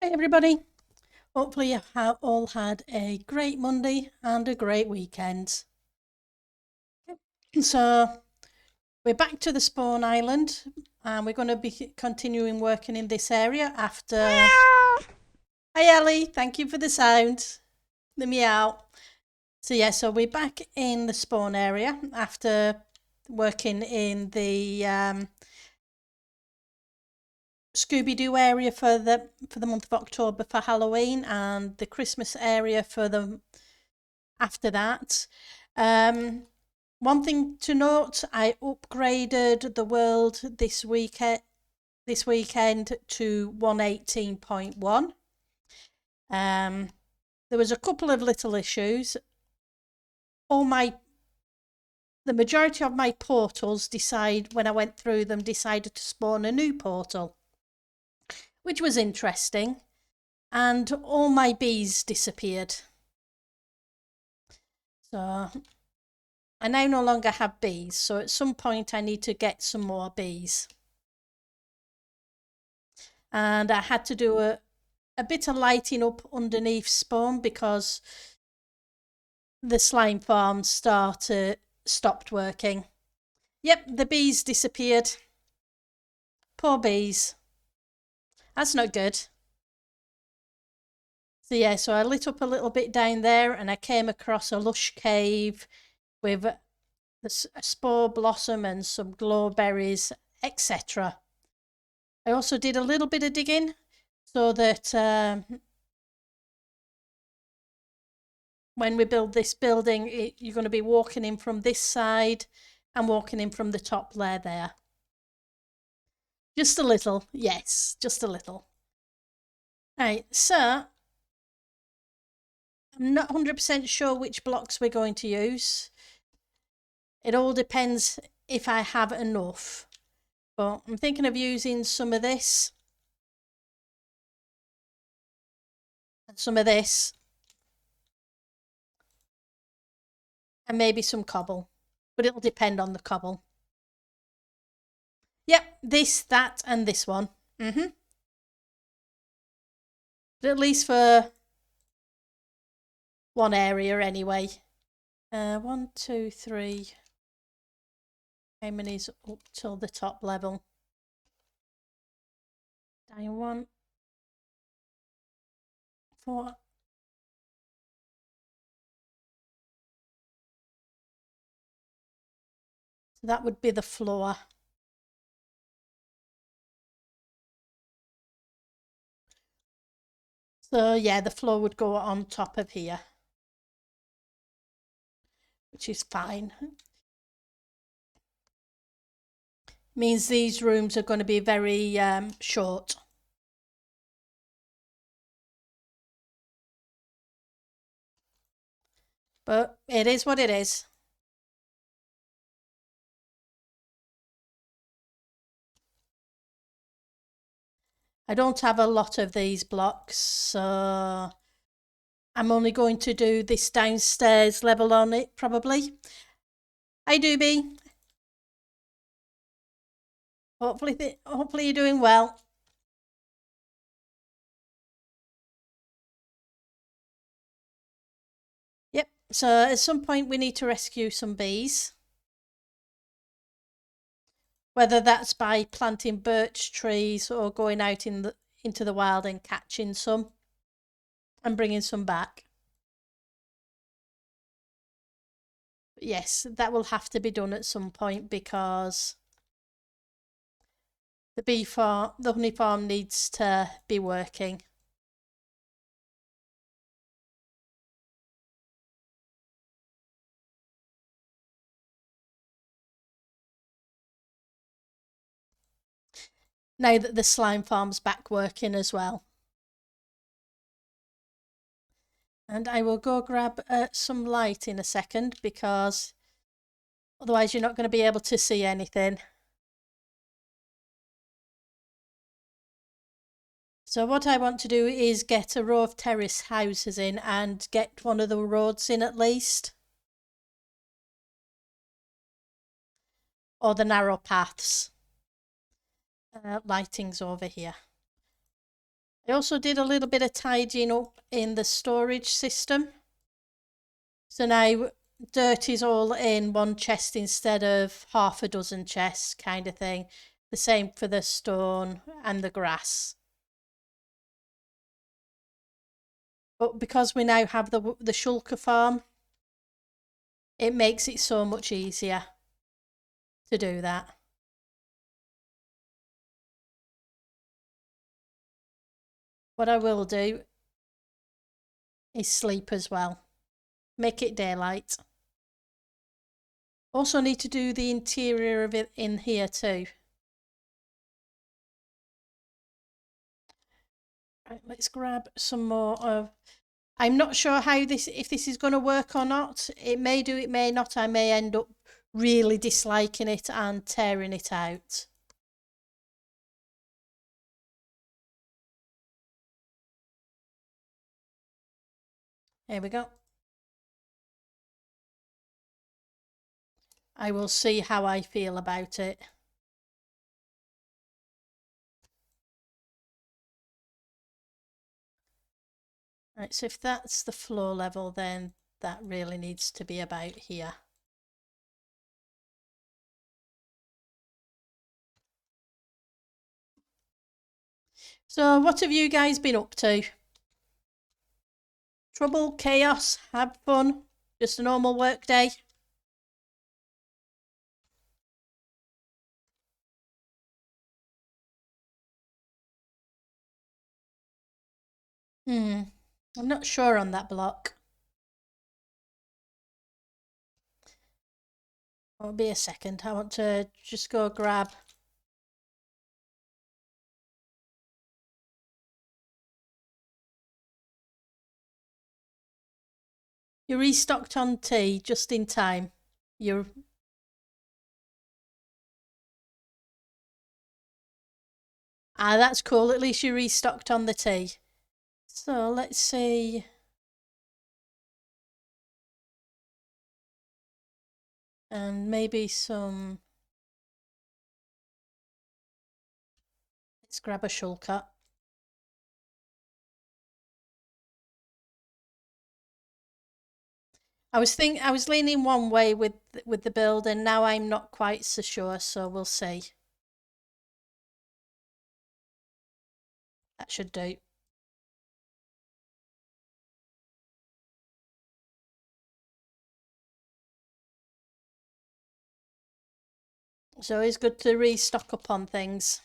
Hey everybody, hopefully you have all had a great Monday and a great weekend. So we're back to the spawn island and we're going to be continuing working in this area after... Hi Ellie, thank you for the sound, the meow. So we're back in the spawn area after working in the Scooby-Doo area for the month of October for Halloween and the Christmas area for the after that. One thing to note, I upgraded the world this weekend to 118.1. There was a couple of little issues. The majority of my portals when I went through them, decided to spawn a new portal, which was interesting, and all my bees disappeared. So I now no longer have bees, so at some point I need to get some more bees. And I had to do a bit of lighting up underneath spawn because the slime farm stopped working. Yep, the bees disappeared. Poor bees. That's not good. So I lit up a little bit down there and I came across a lush cave with a spore blossom and some glowberries, etc. I also did a little bit of digging so that when we build this building, you're going to be walking in from this side and walking in from the top layer there. Just a little, yes, just a little. Right, so I'm not 100% sure which blocks we're going to use. It all depends if I have enough. But I'm thinking of using some of this and some of this and maybe some cobble. But it'll depend on the cobble. Yep, this, that, and this one. But at least for one area anyway. 1, 2, 3. How many's up till the top level? Down 1, 4. So that would be the floor. So yeah, the floor would go on top of here, which is fine. Means these rooms are going to be very short. But it is what it is. I don't have a lot of these blocks, so I'm only going to do this downstairs level on it, probably. Hi, Doobie. Hopefully you're doing well. Yep, so at some point we need to rescue some bees. Whether that's by planting birch trees or going out into the wild and catching some and bringing some back. But yes, that will have to be done at some point because the honey farm needs to be working. Now that the slime farm's back working as well. And I will go grab some light in a second because otherwise you're not going to be able to see anything. So what I want to do is get a row of terrace houses in and get one of the roads in at least. Or the narrow paths. Lighting's over here. I also did a little bit of tidying up in the storage system. So now dirt is all in one chest instead of half a dozen chests kind of thing. The same for the stone and the grass. But because we now have the shulker farm, it makes it so much easier to do that. What I will do is sleep as well. Make it daylight. Also need to do the interior of it in here too. Right, let's grab some more of... I'm not sure how if this is going to work or not. It may do, it may not. I may end up really disliking it and tearing it out. Here we go. I will see how I feel about it. Right, so if that's the floor level, then that really needs to be about here. So what have you guys been up to? Trouble, chaos, have fun, just a normal work day? I'm not sure on that block. It'll be a second. I want to just go grab... You restocked on tea just in time. You're... Ah, that's cool. At least you restocked on the tea. So let's see. And maybe some... Let's grab a shulker. I was leaning one way with the build, and now I'm not quite so sure, so we'll see. That should do. So it's good to restock up on things.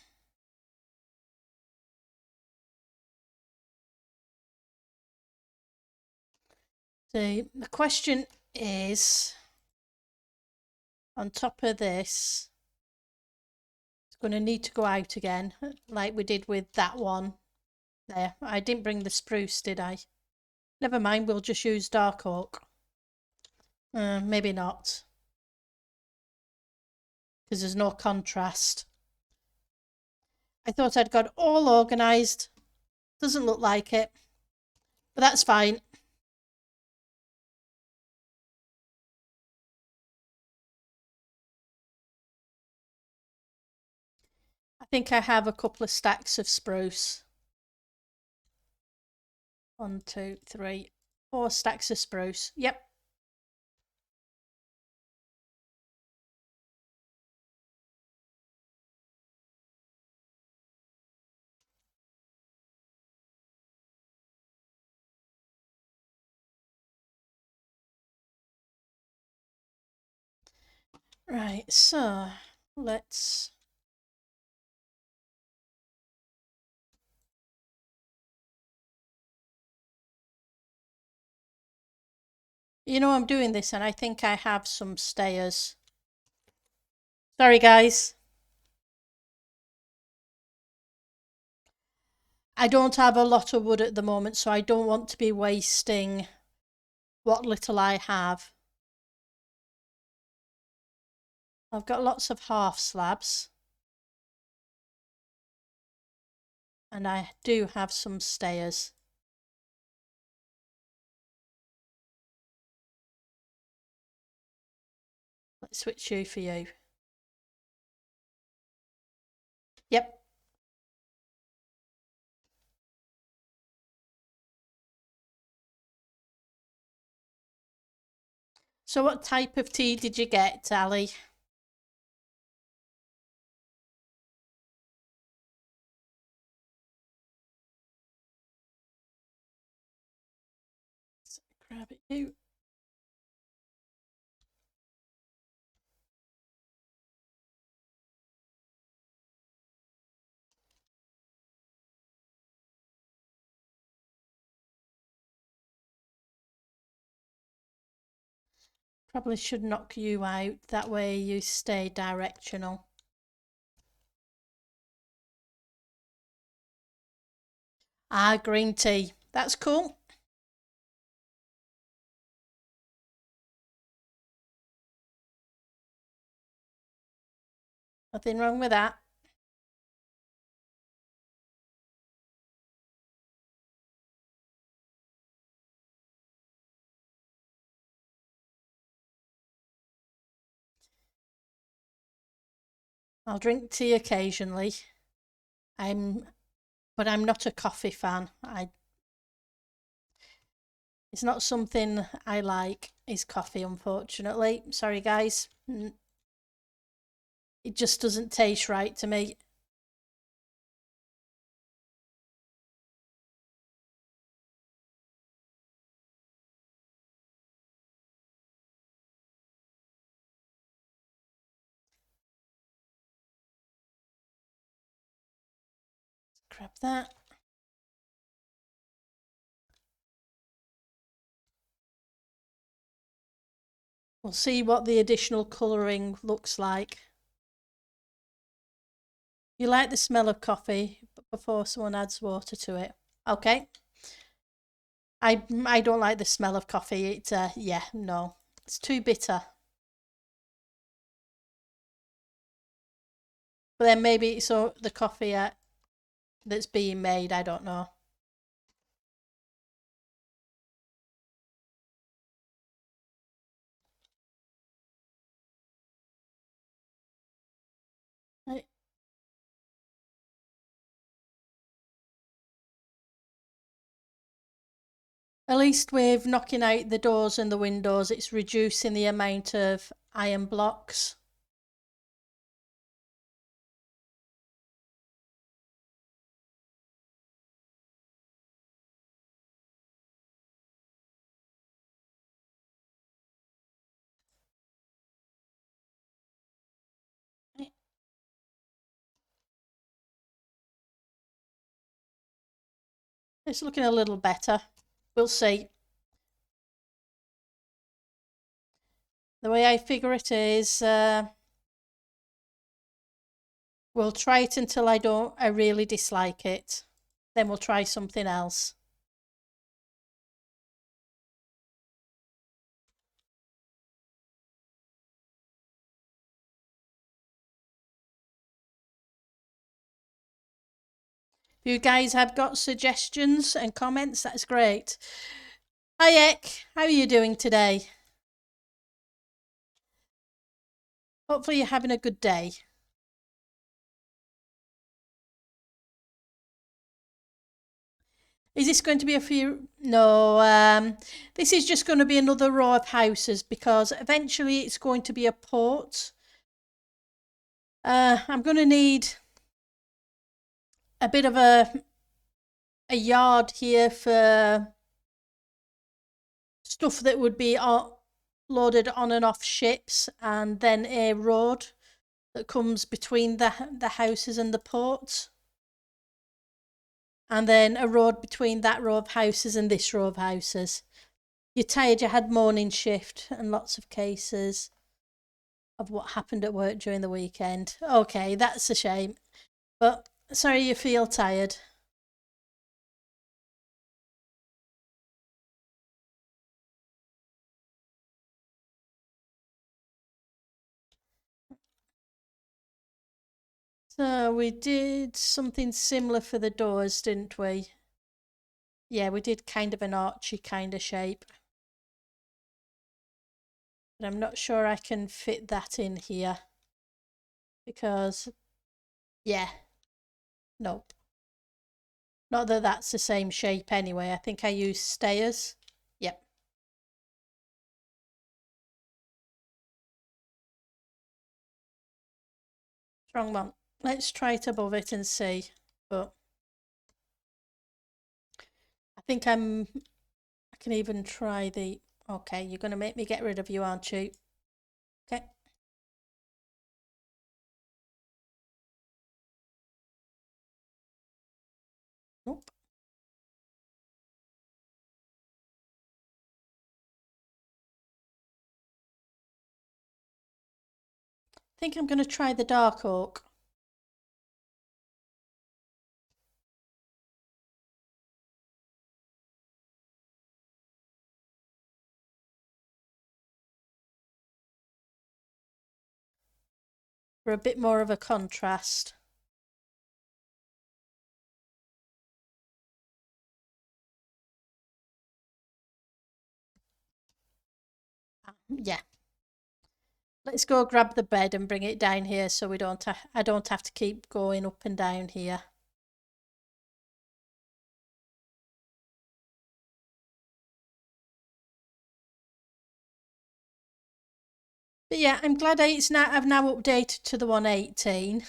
So the question is, on top of this, it's going to need to go out again, like we did with that one. There, I didn't bring the spruce, did I? Never mind, we'll just use dark oak. Maybe not. Because there's no contrast. I thought I'd got all organised. Doesn't look like it. But that's fine. I think I have a couple of stacks of spruce. 1, 2, 3, 4 stacks of spruce. Yep. Right, so let's... You know, I'm doing this and I think I have some stayers. Sorry, guys. I don't have a lot of wood at the moment, so I don't want to be wasting what little I have. I've got lots of half slabs. And I do have some stayers. Let's switch you for you. Yep. So what type of tea did you get, Ali? Let's grab it you. Probably should knock you out, that way you stay directional. Ah, green tea. That's cool. Nothing wrong with that. I'll drink tea occasionally. But I'm not a coffee fan. It's not something I like, is coffee, unfortunately. Sorry, guys. It just doesn't taste right to me. Grab that. We'll see what the additional colouring looks like. You like the smell of coffee before someone adds water to it. Okay. I don't like the smell of coffee. Yeah, no. It's too bitter. But then maybe it's the coffee that's being made, I don't know. Right. At least with knocking out the doors and the windows, it's reducing the amount of iron blocks. Right. It's looking a little better. We'll see. The way I figure it is, we'll try it until I really dislike it. Then we'll try something else. If you guys have got suggestions and comments, that's great. Hi Ek, how are you doing today? Hopefully you're having a good day. Is this going to be a few? No, this is just going to be another row of houses because eventually it's going to be a port. I'm going to need a bit of a yard here for stuff that would be loaded on and off ships, and then a road that comes between the houses and the port, and then a road between that row of houses and this row of houses. You're tired, you had morning shift and lots of cases of what happened at work during the weekend. Okay, that's a shame. But sorry you feel tired. So we did something similar for the doors, didn't we? Yeah, we did kind of an archy kind of shape. But I'm not sure I can fit that in here because, yeah, nope. Not that that's the same shape anyway. I think I used stairs. Yep. Wrong one. Let's try it above it and see. But I think I can even try the... Okay, you're going to make me get rid of you, aren't you? Okay. Nope. I think I'm going to try the dark oak. For a bit more of a contrast. Yeah. Let's go grab the bed and bring it down here so we don't I don't have to keep going up and down here. But yeah, I'm glad I've now updated to the 118.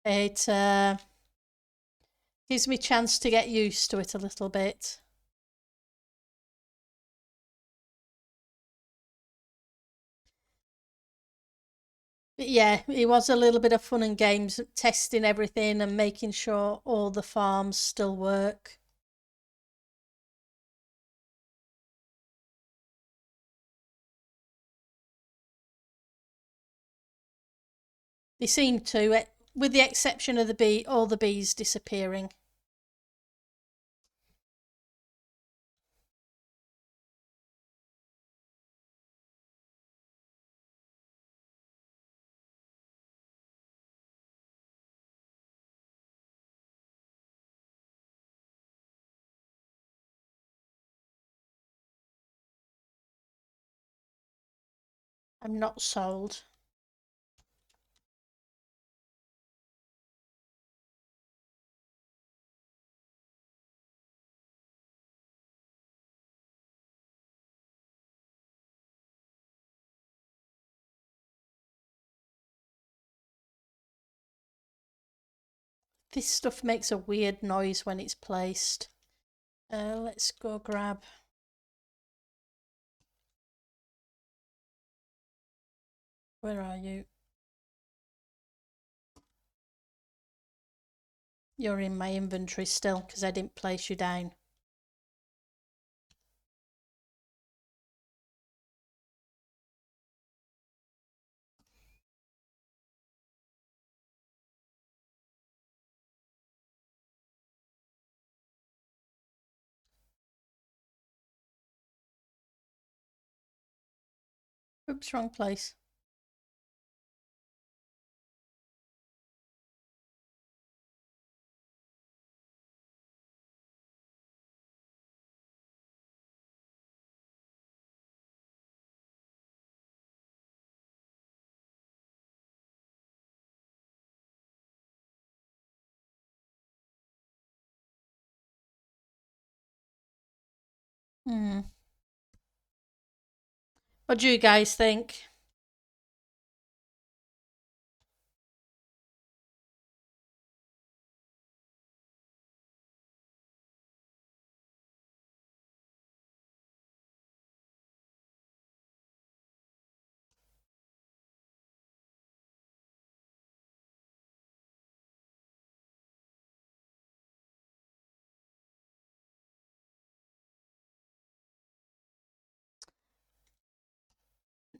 It gives me a chance to get used to it a little bit. But yeah, it was a little bit of fun and games, testing everything and making sure all the farms still work. They seem to, with the exception of all the bees disappearing. I'm not sold. This stuff makes a weird noise when it's placed. Let's go grab... Where are you? You're in my inventory still because I didn't place you down. Oops, wrong place. What do you guys think?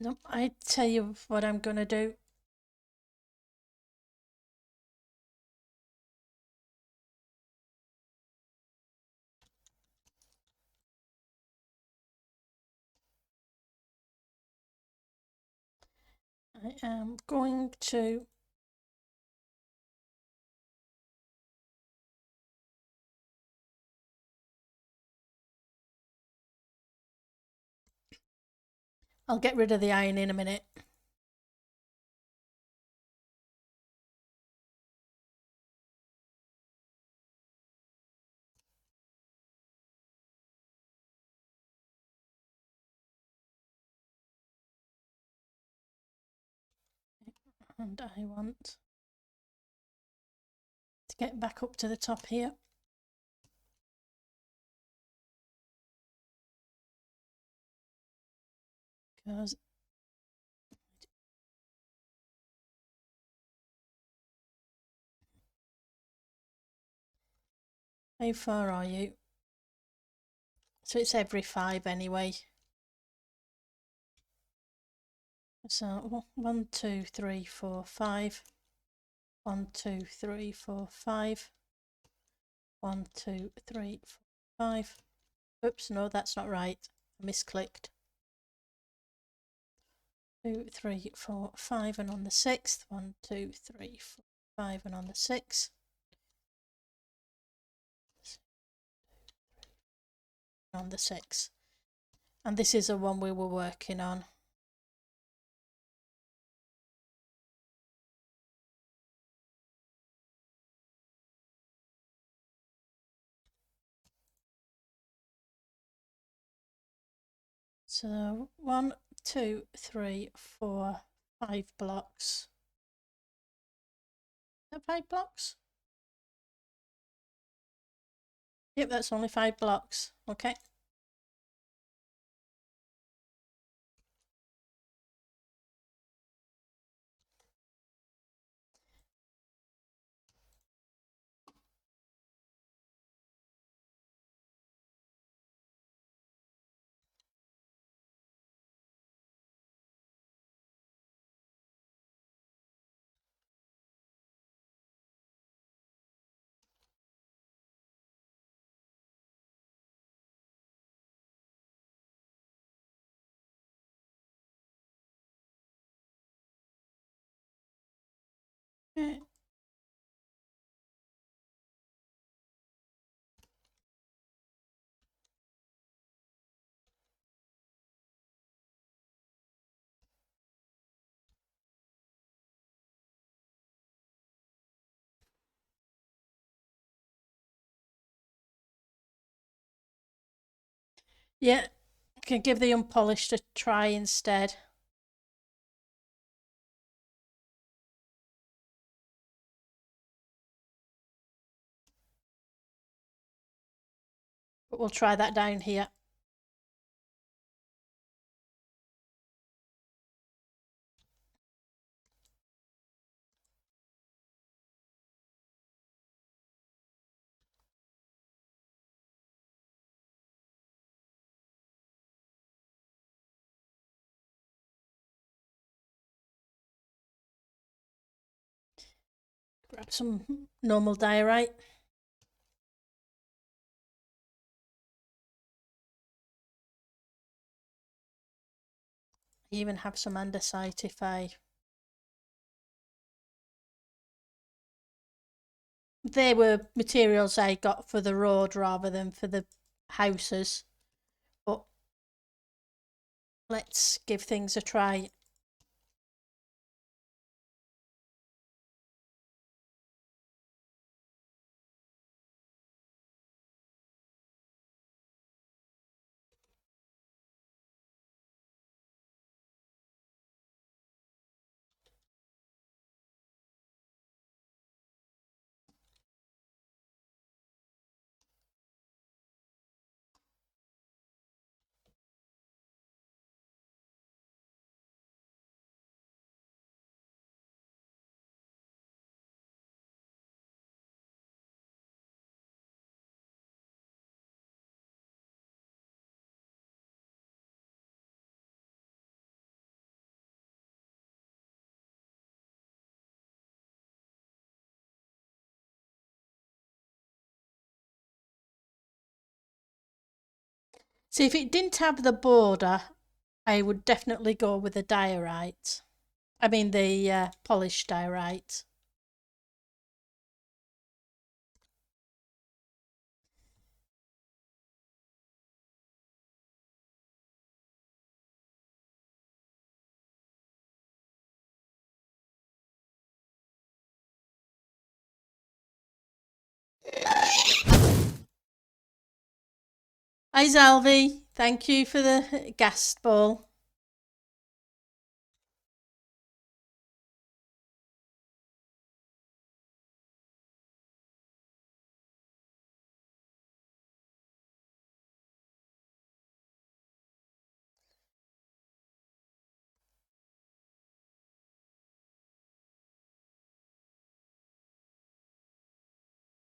Nope, I tell you what I'm going to do. I am going to... I'll get rid of the iron in a minute. And I want to get back up to the top here. Because how far are you? So it's every 5 anyway. So 1, 2, 3, 4, 5. 1, 2, 3, 4, 5. 1, 2, 3, 4, 5. Oops, no, that's not right. I misclicked. 2, 3, 4, 5, and on the 6th. 1, 2, 3, 4, 5, and on the 6th. On the 6th. And this is the one we were working on. So 1, 2, 3, 4, 5 blocks. Is that 5 blocks? Yep, that's only 5 blocks. Okay. Yeah, can give the unpolished a try instead. But we'll try that down here. Grab some normal diorite. I even have some andesite if they were materials I got for the road rather than for the houses. But let's give things a try. See, if it didn't have the border, I would definitely go with the diorite. I mean the polished diorite. Hi Zalvi, thank you for the gas ball.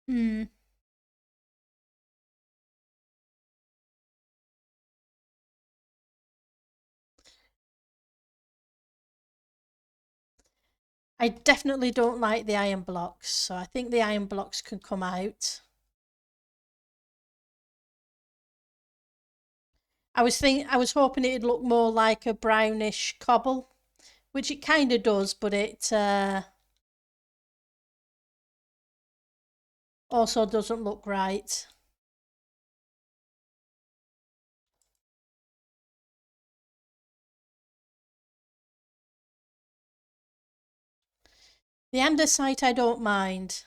Hmm. I definitely don't like the iron blocks, so I think the iron blocks can come out. I was hoping it'd look more like a brownish cobble, which it kind of does, but it also doesn't look right. The andesite I don't mind.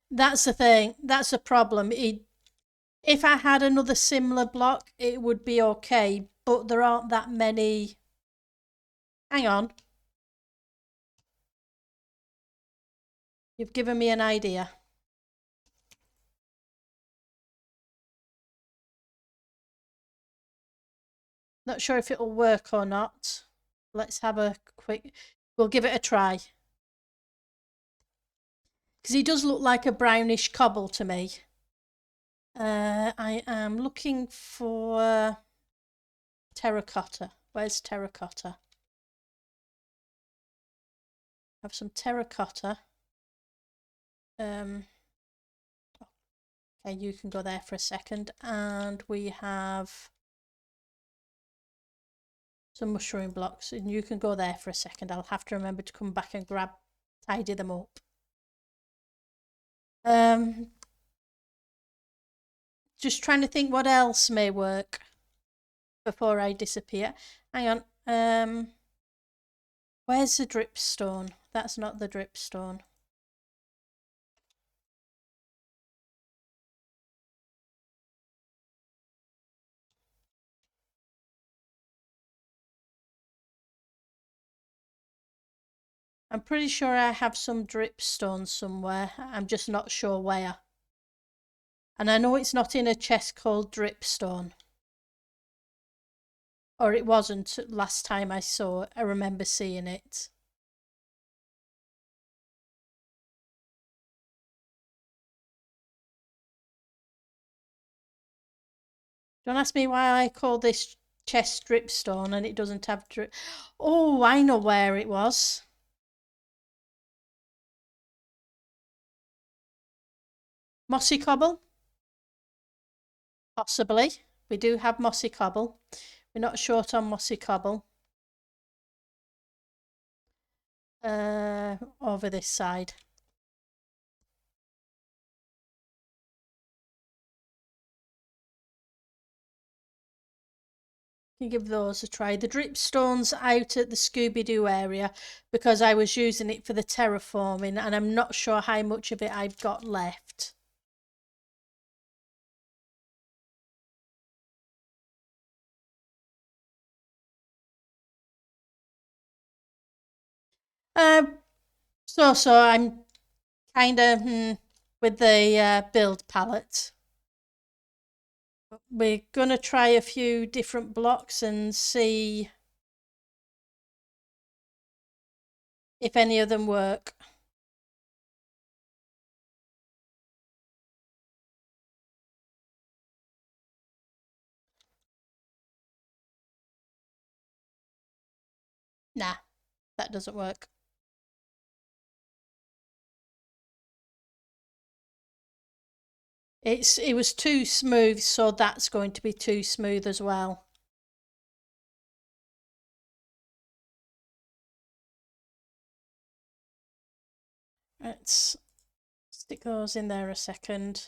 That's the thing. That's the problem. If I had another similar block, it would be okay, but there aren't that many. Hang on, you've given me an idea. Not sure if it'll work or not. Let's have a quick. We'll give it a try. Because he does look like a brownish cobble to me. I am looking for terracotta. Where's terracotta? Have some terracotta. Okay, you can go there for a second. And we have some mushroom blocks, and you can go there for a second. I'll have to remember to come back and tidy them up. Just trying to think what else may work before I disappear. Hang on. Where's the dripstone? That's not the dripstone. I'm pretty sure I have some dripstone somewhere. I'm just not sure where. And I know it's not in a chest called dripstone. Or it wasn't last time I saw it. I remember seeing it. Don't ask me why I call this chest dripstone and it doesn't have drip. Oh, I know where it was. Mossy cobble? Possibly. We do have mossy cobble. We're not short on mossy cobble. Over this side. You give those a try. The dripstone's out at the Scooby-Doo area because I was using it for the terraforming and I'm not sure how much of it I've got left. So I'm kind of with the build palette. We're going to try a few different blocks and see if any of them work. Nah, that doesn't work. It was too smooth, so that's going to be too smooth as well. Let's stick those in there a second.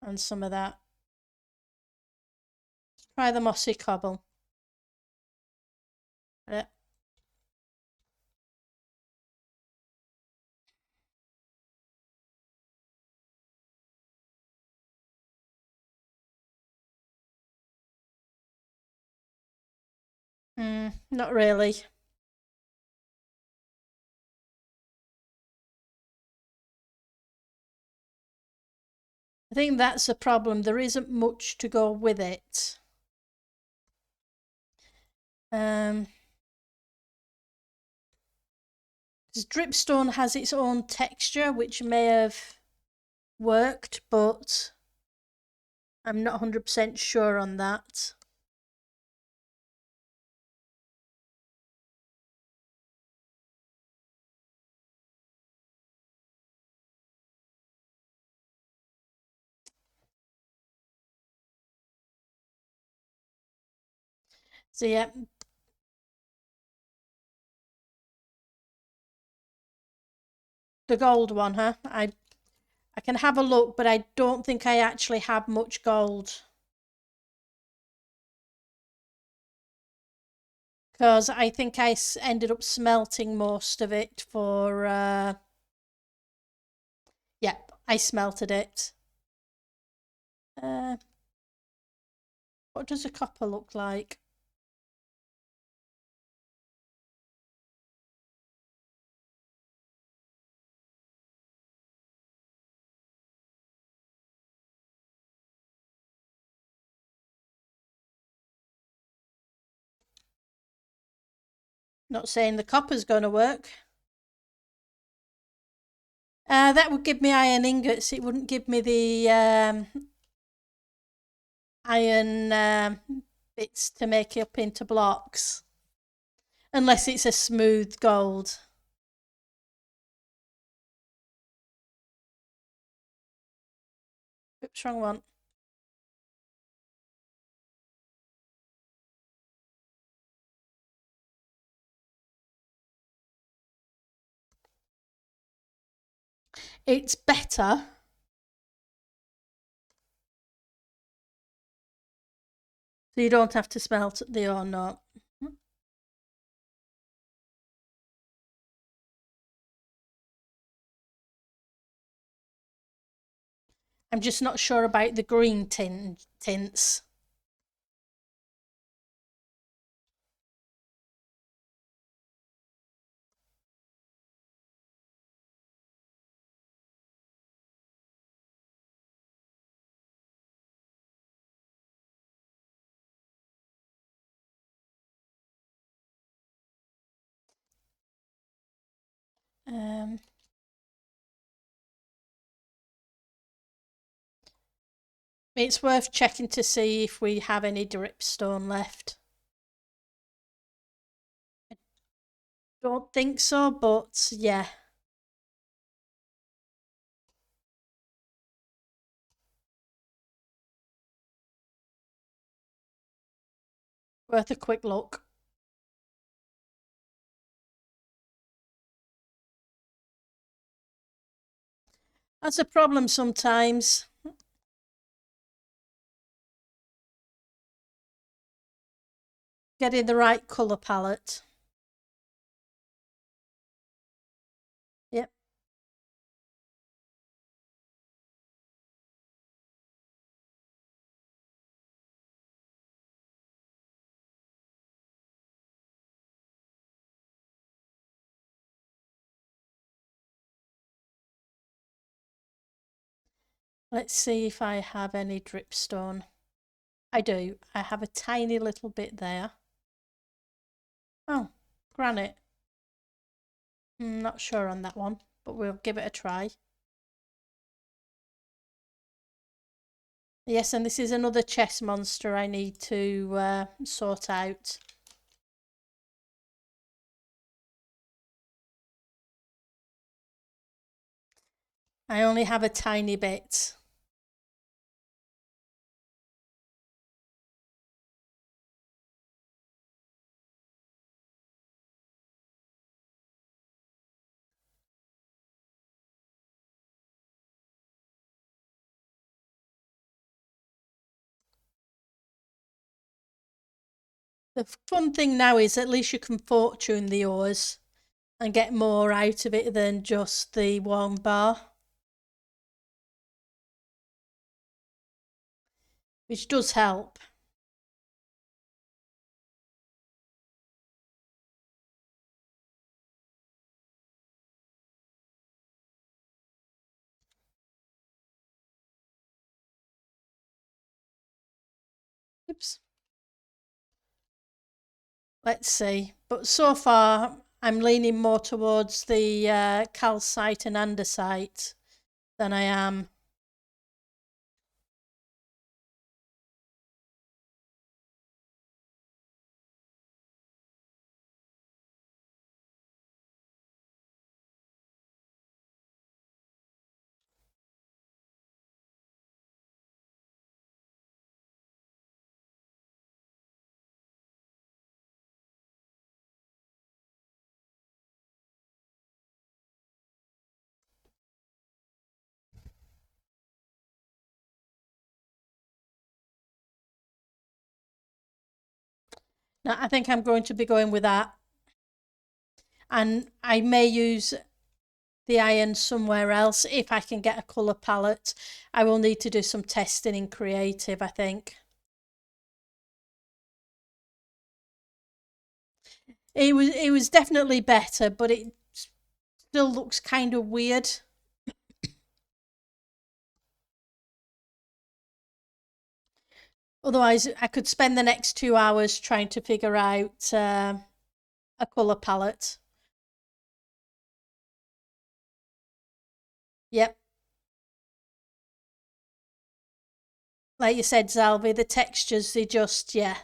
And some of that. Let's try the mossy cobble. Yeah. Not really. think that's the problem. There isn't much to go with it. Because dripstone has its own texture, which may have worked, but I'm not 100% sure on that. So yeah, the gold one, huh? I can have a look, but I don't think I actually have much gold. Because I think I ended up smelting most of it for, yep, I smelted it. What does a copper look like? Not saying the copper's going to work. That would give me iron ingots. It wouldn't give me the iron bits to make it up into blocks. Unless it's a smooth gold. Oops, wrong one. It's better. So you don't have to smelt the ore, no. I'm just not sure about the green tints. It's worth checking to see if we have any dripstone left. I don't think so, but yeah. Worth a quick look. That's a problem sometimes. Getting the right colour palette. Yep. Let's see if I have any dripstone. I do. I have a tiny little bit there. Oh, granite. Not sure on that one, but we'll give it a try. Yes, and this is another chest monster I need to sort out. I only have a tiny bit. The fun thing now is at least you can fortune the ores and get more out of it than just the one bar, which does help. let's see. But so far, I'm leaning more towards the calcite and andesite than I am. Now, I think I'm going to be going with that. And I may use the iron somewhere else if I can get a colour palette. I will need to do some testing in creative, I think. It was definitely better, but it still looks kind of weird. Otherwise, I could spend the next 2 hours trying to figure out a colour palette. Yep. Like you said, Zalvi, the textures, they just, yeah.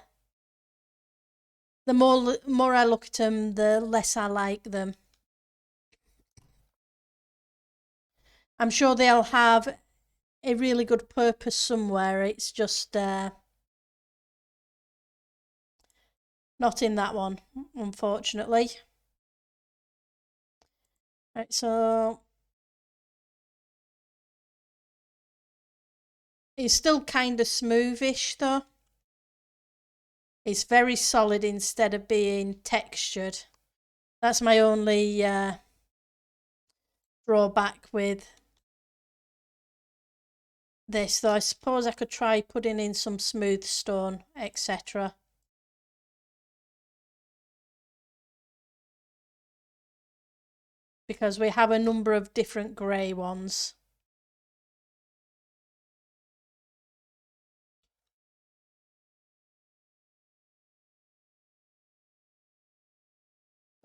The more I look at them, the less I like them. I'm sure they'll have a really good purpose somewhere. It's just not in that one, unfortunately. Right, so it's still kind of smoothish though. It's very solid instead of being textured. That's my only drawback with this, though I suppose I could try putting in some smooth stone, etc. Because we have a number of different grey ones.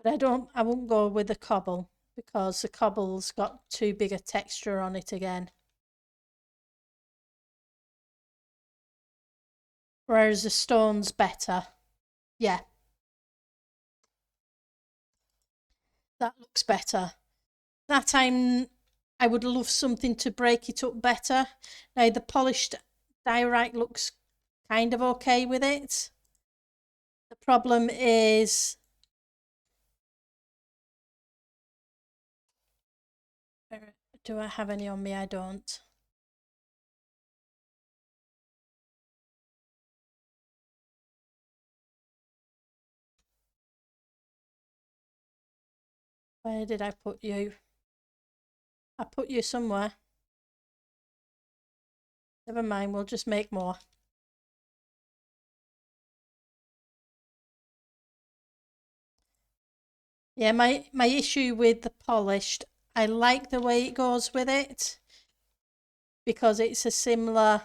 But I won't go with the cobble because the cobble's got too big a texture on it again. Whereas the stone's better. Yeah, that looks better. That I would love something to break it up better. Now the polished diorite looks kind of okay with it. The problem is do I have any on me? I don't. Where did I put you? I put you somewhere. Never mind, we'll just make more. Yeah, my issue with the polished, I like the way it goes with it because it's a similar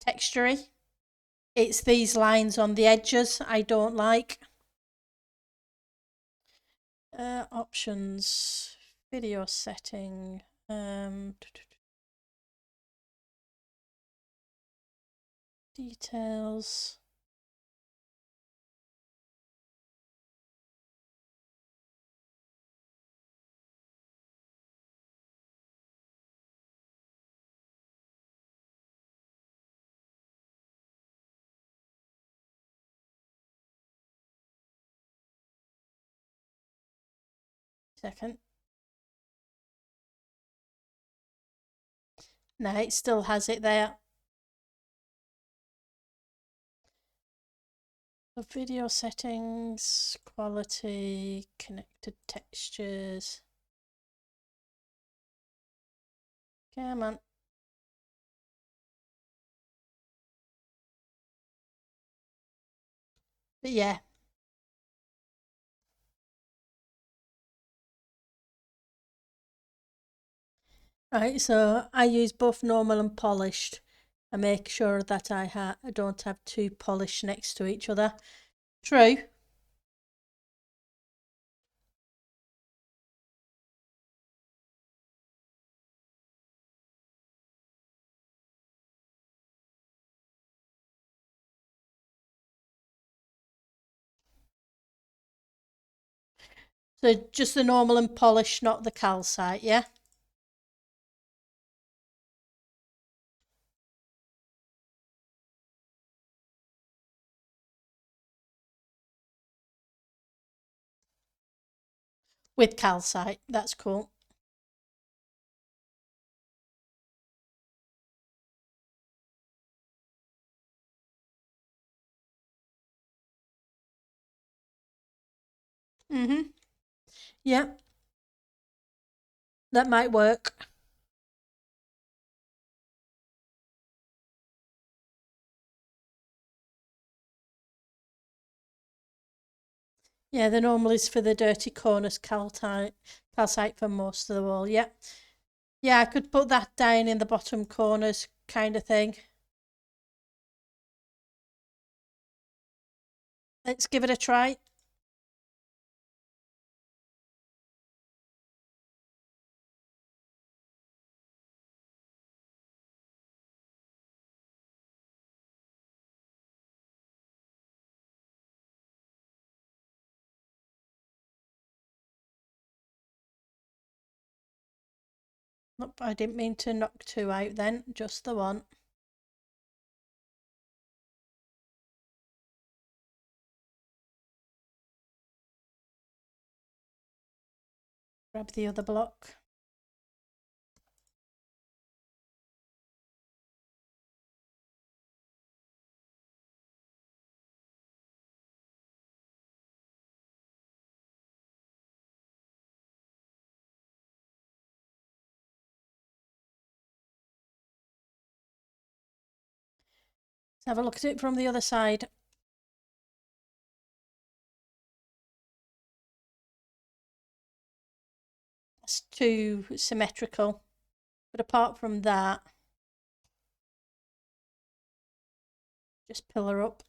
texture. It's these lines on the edges I don't like. Options, video setting, details. Second. No, it still has it there. The video settings, quality, connected textures. Come on. But yeah. Right, so I use both normal and polished. I make sure that I don't have two polished next to each other True. So just the normal and polished, not the calcite, yeah? With calcite. That's cool. Mm-hmm. Yeah, that might work. Yeah, the normal is for the dirty corners, calcite for most of the wall. Yeah. Yeah, I could put that down in the bottom corners kind of thing. Let's give it a try. Nope, I didn't mean to knock two out then, just the one. Grab the other block. Let's have a look at it from the other side. It's too symmetrical. But apart from that, just pillar up.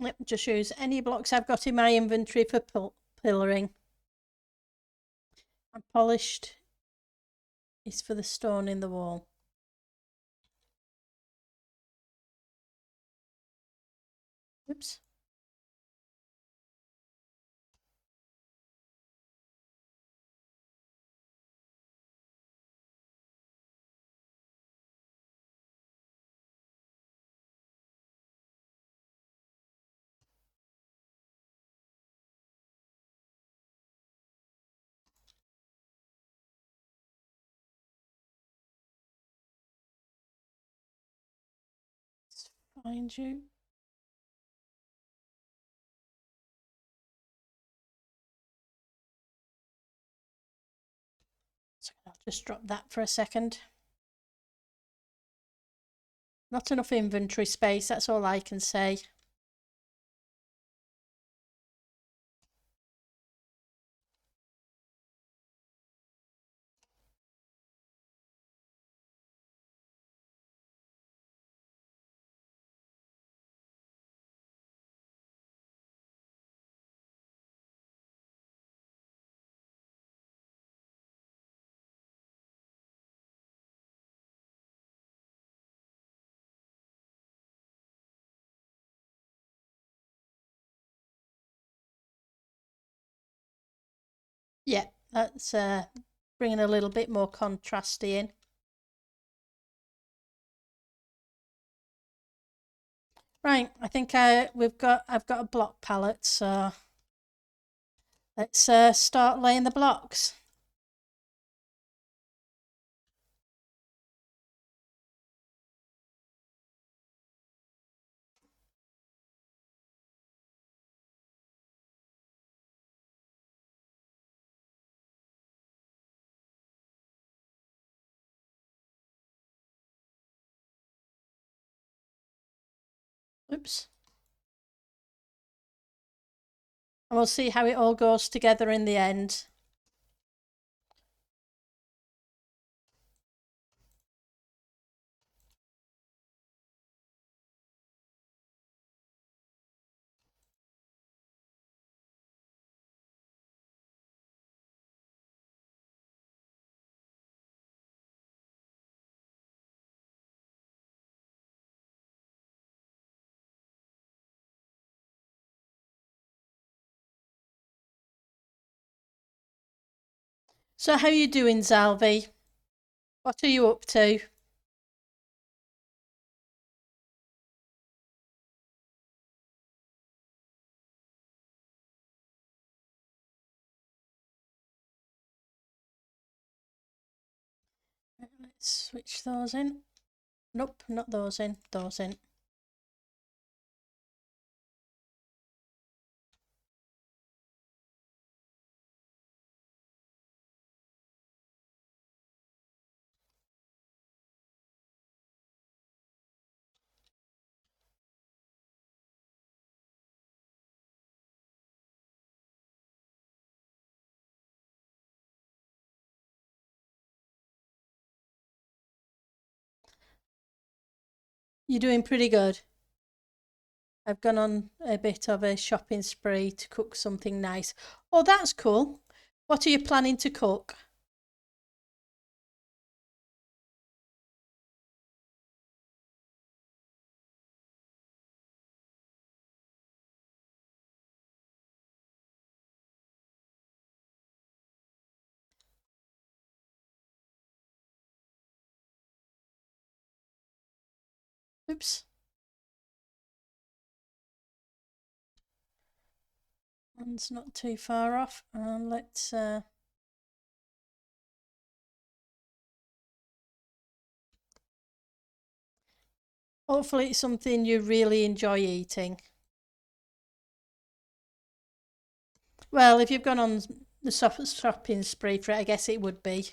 Yep, just use any blocks I've got in my inventory for pillaring. And polished is for the stone in the wall. Oops. Let's find you. So I'll just drop that for a second. Not enough inventory space, that's all I can say. Yeah, that's bringing a little bit more contrasty in. Right, I think I've got a block palette, so let's start laying the blocks. Oops. And we'll see how it all goes together in the end. So how are you doing, Zalvi? What are you up to? Let's switch those in. Nope, not those in, those in. You're doing pretty good. I've gone on a bit of a shopping spree to cook something nice. Oh, that's cool. What are you planning to cook? Oops. One's not too far off. And let's hopefully it's something you really enjoy eating. Well, if you've gone on the shopping spree for it, I guess it would be.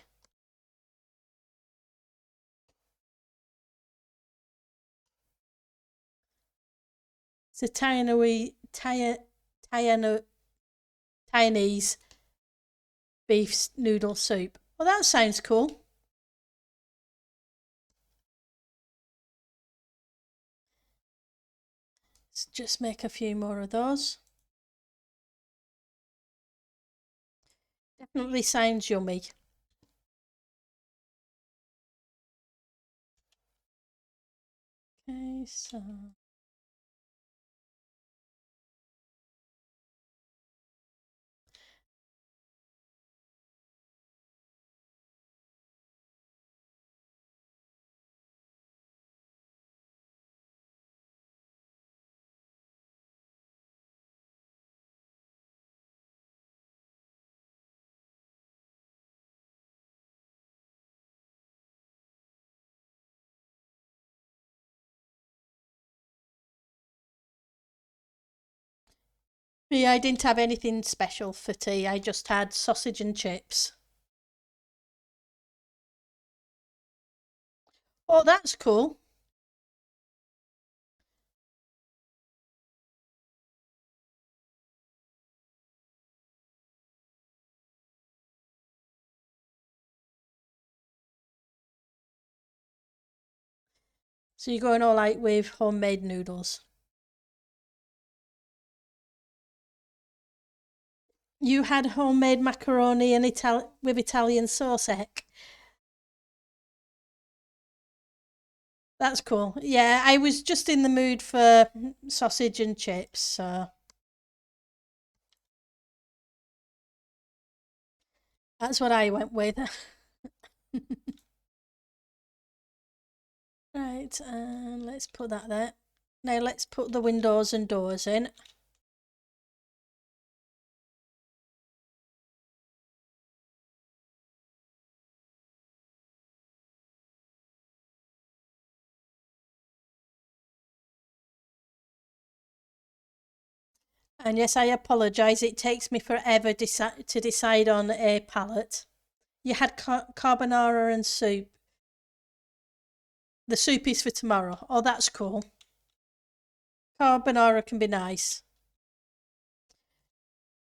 It's a Chinese beef noodle soup. Well, that sounds cool. Let's just make a few more of those. Definitely sounds yummy. Okay, so yeah, I didn't have anything special for tea. I just had sausage and chips. Oh, that's cool. So you're going all out with homemade noodles. You had homemade macaroni and with Italian sauce, heck. That's cool. Yeah, I was just in the mood for sausage and chips, so that's what I went with. Right, and let's put that there. Now let's put the windows and doors in. And yes, I apologise. It takes me forever to decide on a palette. You had carbonara and soup. The soup is for tomorrow. Oh, that's cool. Carbonara can be nice.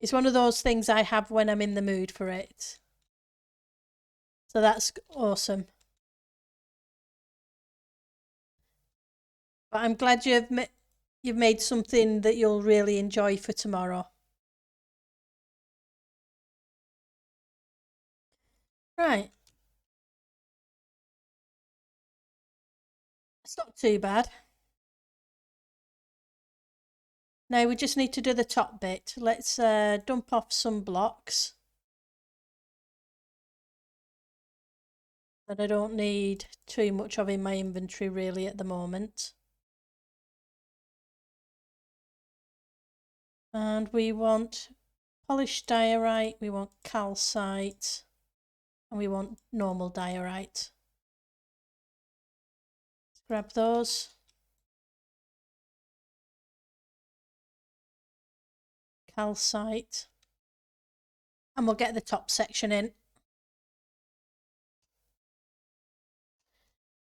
It's one of those things I have when I'm in the mood for it. So that's awesome. But I'm glad you've made something that you'll really enjoy for tomorrow. Right. It's not too bad. Now we just need to do the top bit. Let's dump off some blocks that I don't need too much of in my inventory really at the moment. And we want polished diorite, we want calcite, and we want normal diorite. Let's grab those. Calcite. And we'll get the top section in.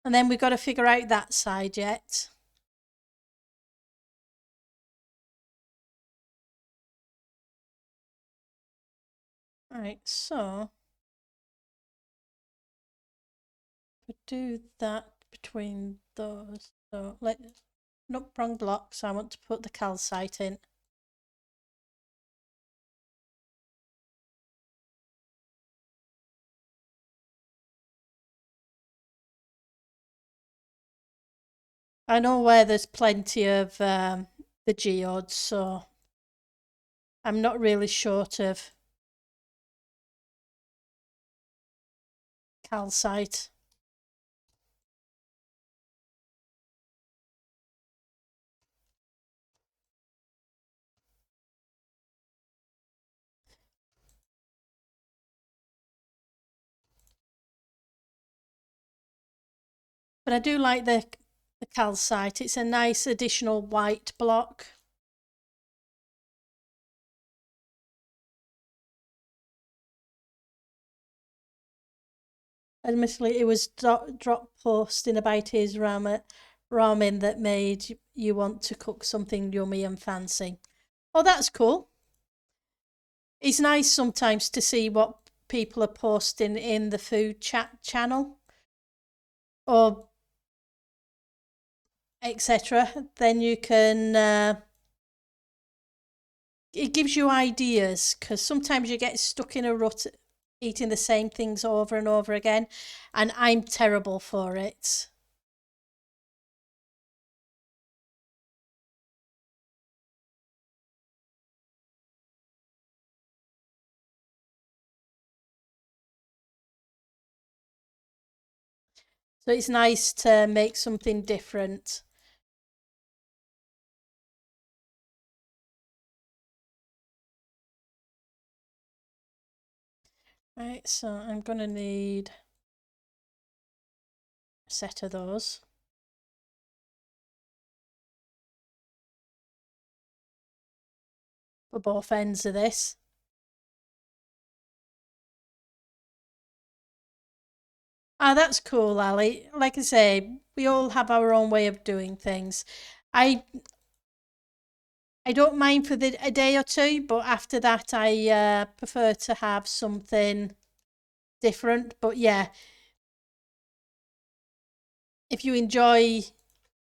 And then we've got to figure out that side yet. Right, so we do that between those. So not wrong blocks. I want to put the calcite in. I know where there's plenty of the geodes, so I'm not really short of calcite. But I do like the calcite. It's a nice additional white block. Admittedly, it was drop posting about his ramen that made you want to cook something yummy and fancy. Oh, that's cool. It's nice sometimes to see what people are posting in the food chat channel or etc. Then you can it gives you ideas because sometimes you get stuck in a rut eating the same things over and over again, and I'm terrible for it. So it's nice to make something different. Right, so I'm going to need a set of those. For both ends of this. Ah, that's cool, Ali. Like I say, we all have our own way of doing things. I I don't mind for a day or two, but after that, I prefer to have something different. But yeah, if you enjoy,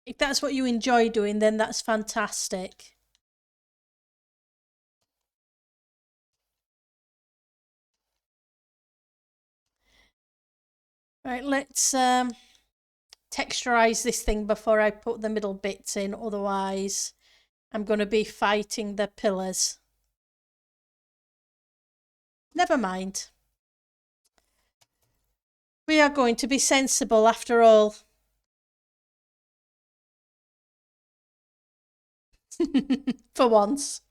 if that's what you enjoy doing, then that's fantastic. Right, let's texturize this thing before I put the middle bits in. Otherwise, I'm going to be fighting the pillars. Never mind. We are going to be sensible after all. For once.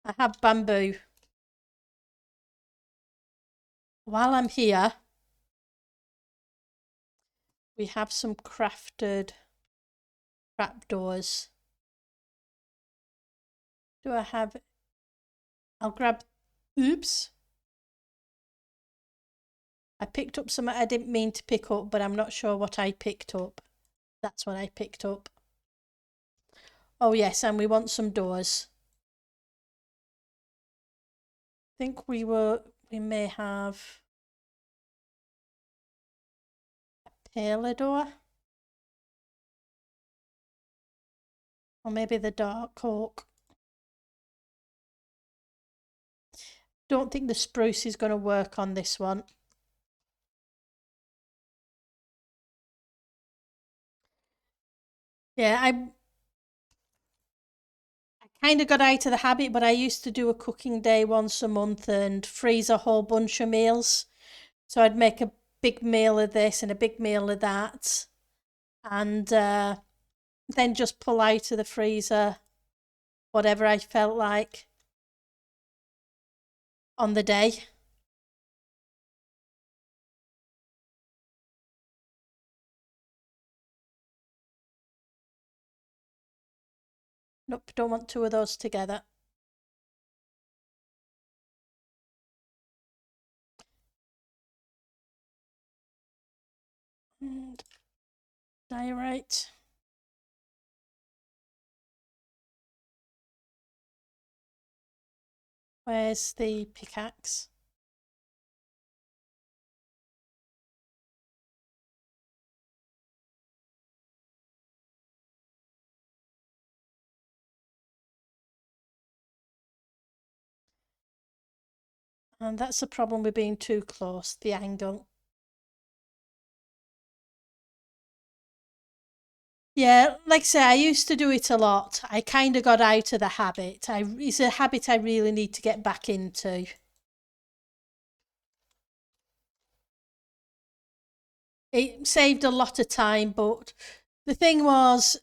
I have bamboo. While I'm here, we have some crafted trapdoors. Do I have... I'll grab... Oops. I picked up something I didn't mean to pick up, but I'm not sure what I picked up. That's what I picked up. Oh yes, and we want some doors. I think we may have a paler door. Or maybe the dark oak. Don't think the spruce is going to work on this one. Yeah, I kind of got out of the habit, but I used to do a cooking day once a month and freeze a whole bunch of meals. So I'd make a big meal of this and a big meal of that, and then just pull out of the freezer whatever I felt like on the day. Nope, don't want two of those together. And diorite. Where's the pickaxe? And that's the problem with being too close, the angle. Yeah, like I say, I used to do it a lot. I kind of got out of the habit. It's a habit I really need to get back into. It saved a lot of time, but the thing was,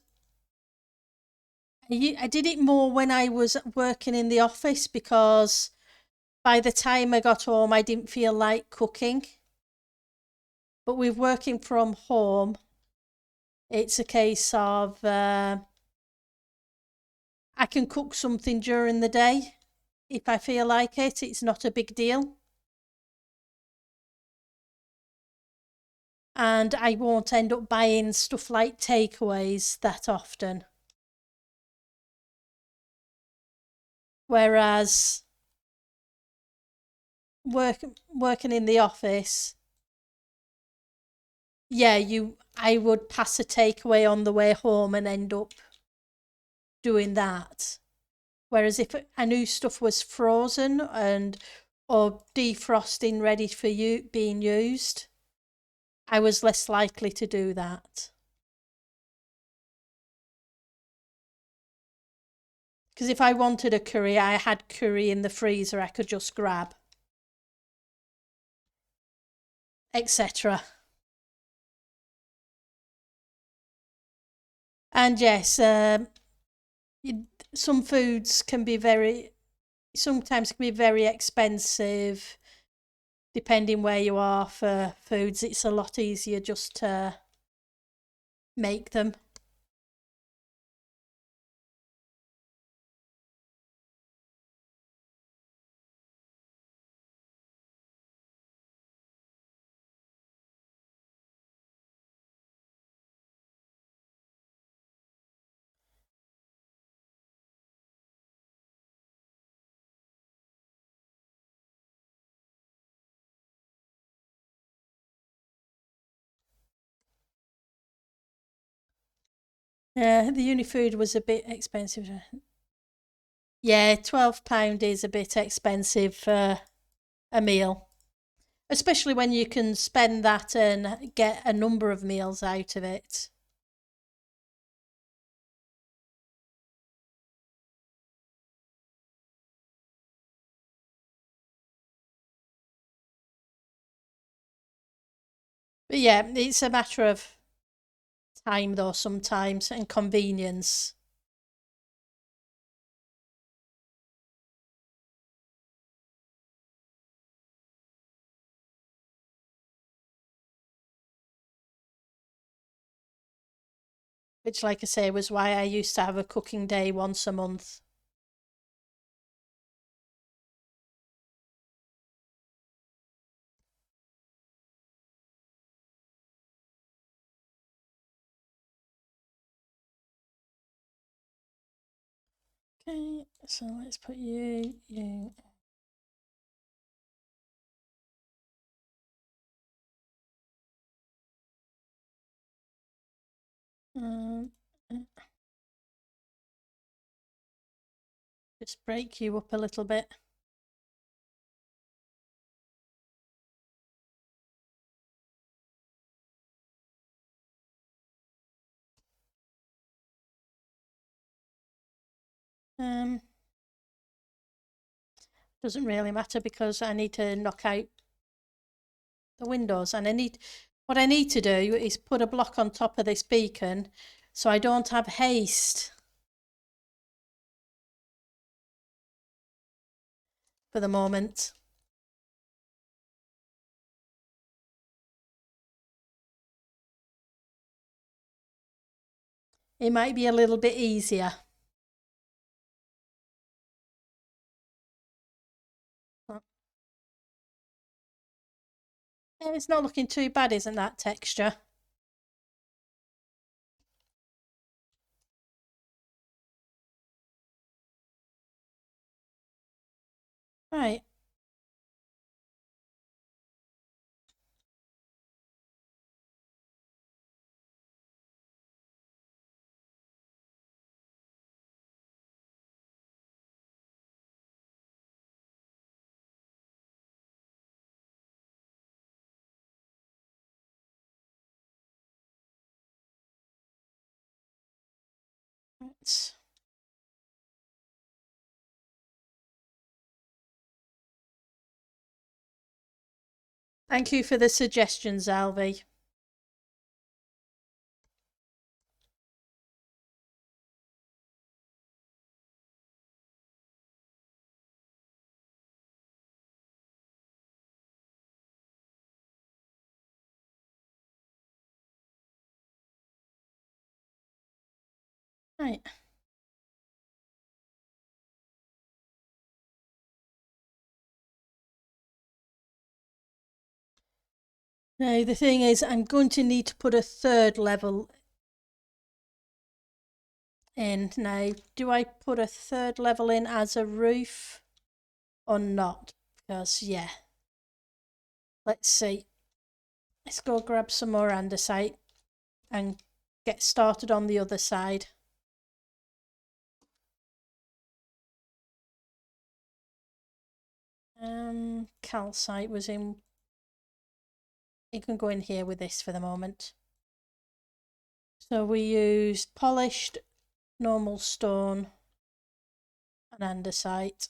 I did it more when I was working in the office because by the time I got home, I didn't feel like cooking. But with working from home, it's a case of I can cook something during the day if I feel like it. It's not a big deal. And I won't end up buying stuff like takeaways that often. Whereas working in the office, yeah, I would pass a takeaway on the way home and end up doing that. Whereas if I knew stuff was frozen and or defrosting ready for you being used, I was less likely to do that. Because if I wanted a curry, I had curry in the freezer I could just grab, etc. And yes, some foods can be sometimes can be very expensive depending where you are for foods. It's a lot easier just to make them. Yeah, the uni food was a bit expensive. Yeah, £12 is a bit expensive for a meal, especially when you can spend that and get a number of meals out of it. But yeah, it's a matter of time though sometimes and convenience. Which, like I say, was why I used to have a cooking day once a month. Okay, so let's put you. Um, just break you up a little bit. Doesn't really matter because I need to knock out the windows, and what I need to do is put a block on top of this beacon so I don't have haste for the moment. It might be a little bit easier. It's not looking too bad, isn't that texture? Right. Right. Thank you for the suggestions, Alvy. Right. Now, the thing is, I'm going to need to put a third level in. Now, do I put a third level in as a roof or not? Because, yeah. Let's see. Let's go grab some more andesite and get started on the other side. Calcite was in. You can go in here with this for the moment. So we used polished normal stone and andesite.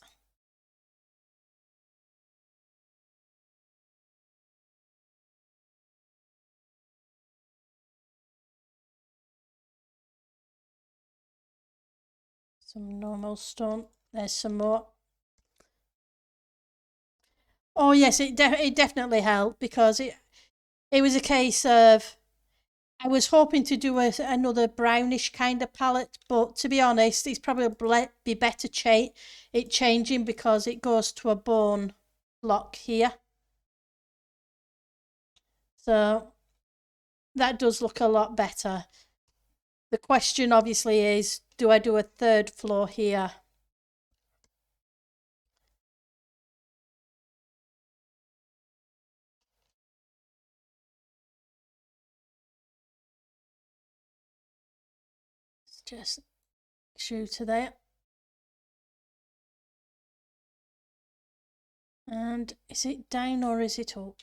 Some normal stone. There's some more. Oh yes, it definitely helped because it was a case of I was hoping to do another brownish kind of palette, but to be honest, it's probably be better it changing because it goes to a bone block here. So that does look a lot better. The question obviously is, do I do a third floor here? Let's just shoot to there. And is it down or is it up?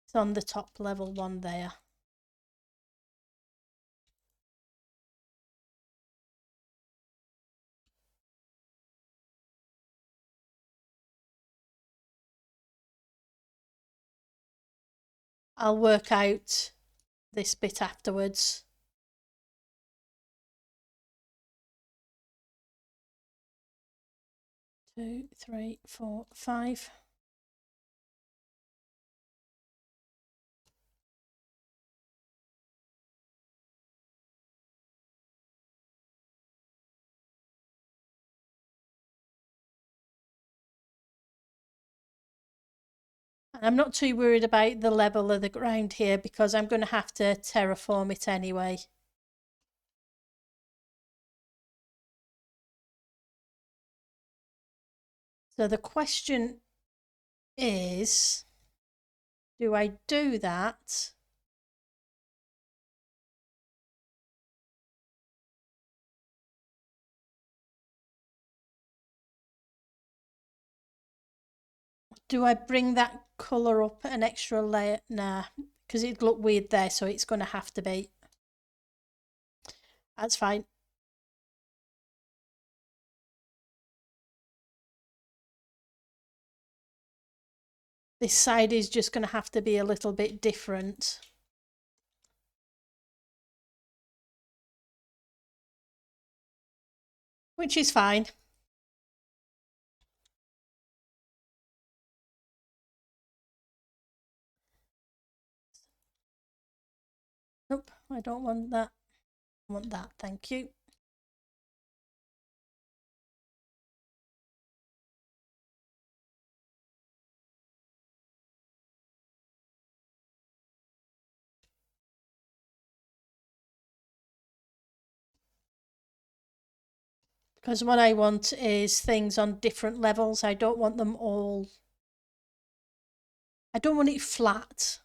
It's on the top level one there. I'll work out this bit afterwards. Two, three, four, five. I'm not too worried about the level of the ground here because I'm going to have to terraform it anyway. So the question is, do I do that? Do I bring that colour up an extra layer? Nah, because it'd look weird there, so it's going to have to be. That's fine. This side is just going to have to be a little bit different. Which is fine. Nope, I don't want that. I want that, thank you. Because what I want is things on different levels. I don't want them all. I don't want it flat.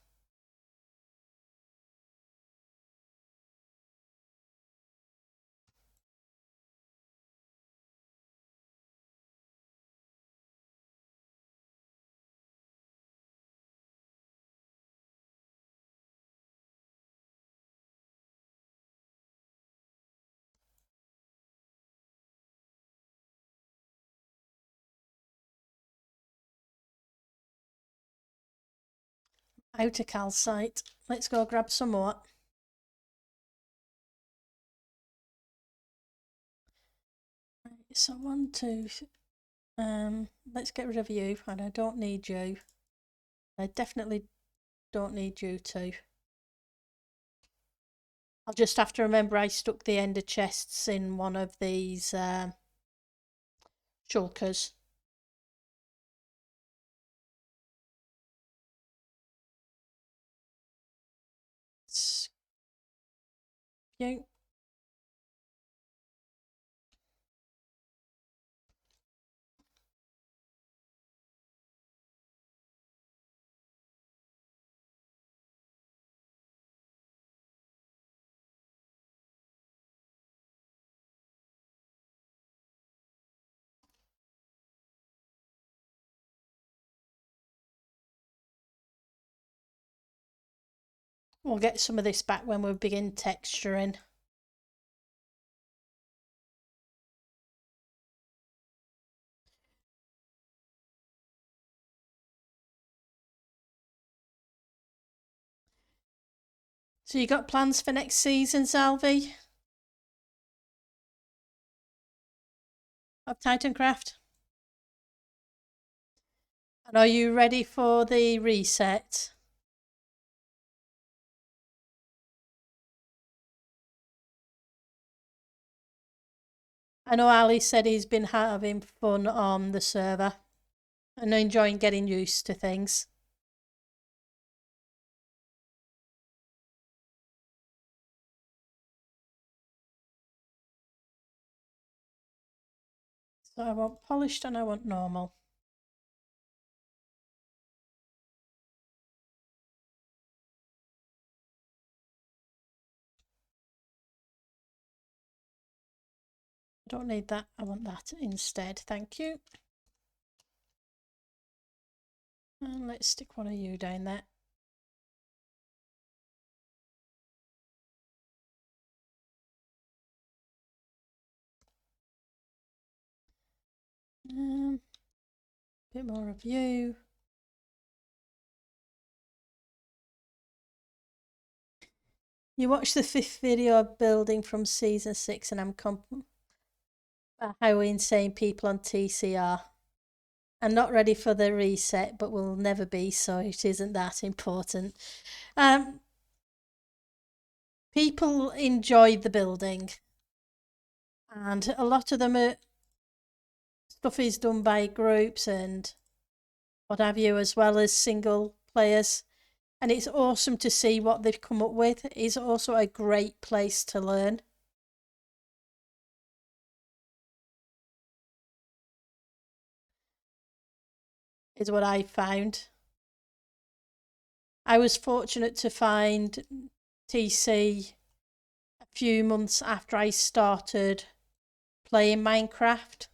Outer calcite. Let's go grab some more. So 1, 2. Let's get rid of you, and I don't need you. I definitely don't need you too. I'll just have to remember I stuck the ender chests in one of these shulkers. You. We'll get some of this back when we begin texturing. So you got plans for next season, Salvi? Of Titancraft? And are you ready for the reset? I know Ali said he's been having fun on the server and enjoying getting used to things. So I want polished and I want normal. I don't need that, I want that instead, thank you. And let's stick one of you down there. Bit more of you. You watched the 5th video of building from season 6 and I'm how insane people on TCR. I'm not ready for the reset, but will never be, so it isn't that important. People enjoy the building, and a lot of them stuff is done by groups and what have you, as well as single players. And it's awesome to see what they've come up with. It's also a great place to learn. is what I found. I was fortunate to find TC a few months after I started playing Minecraft.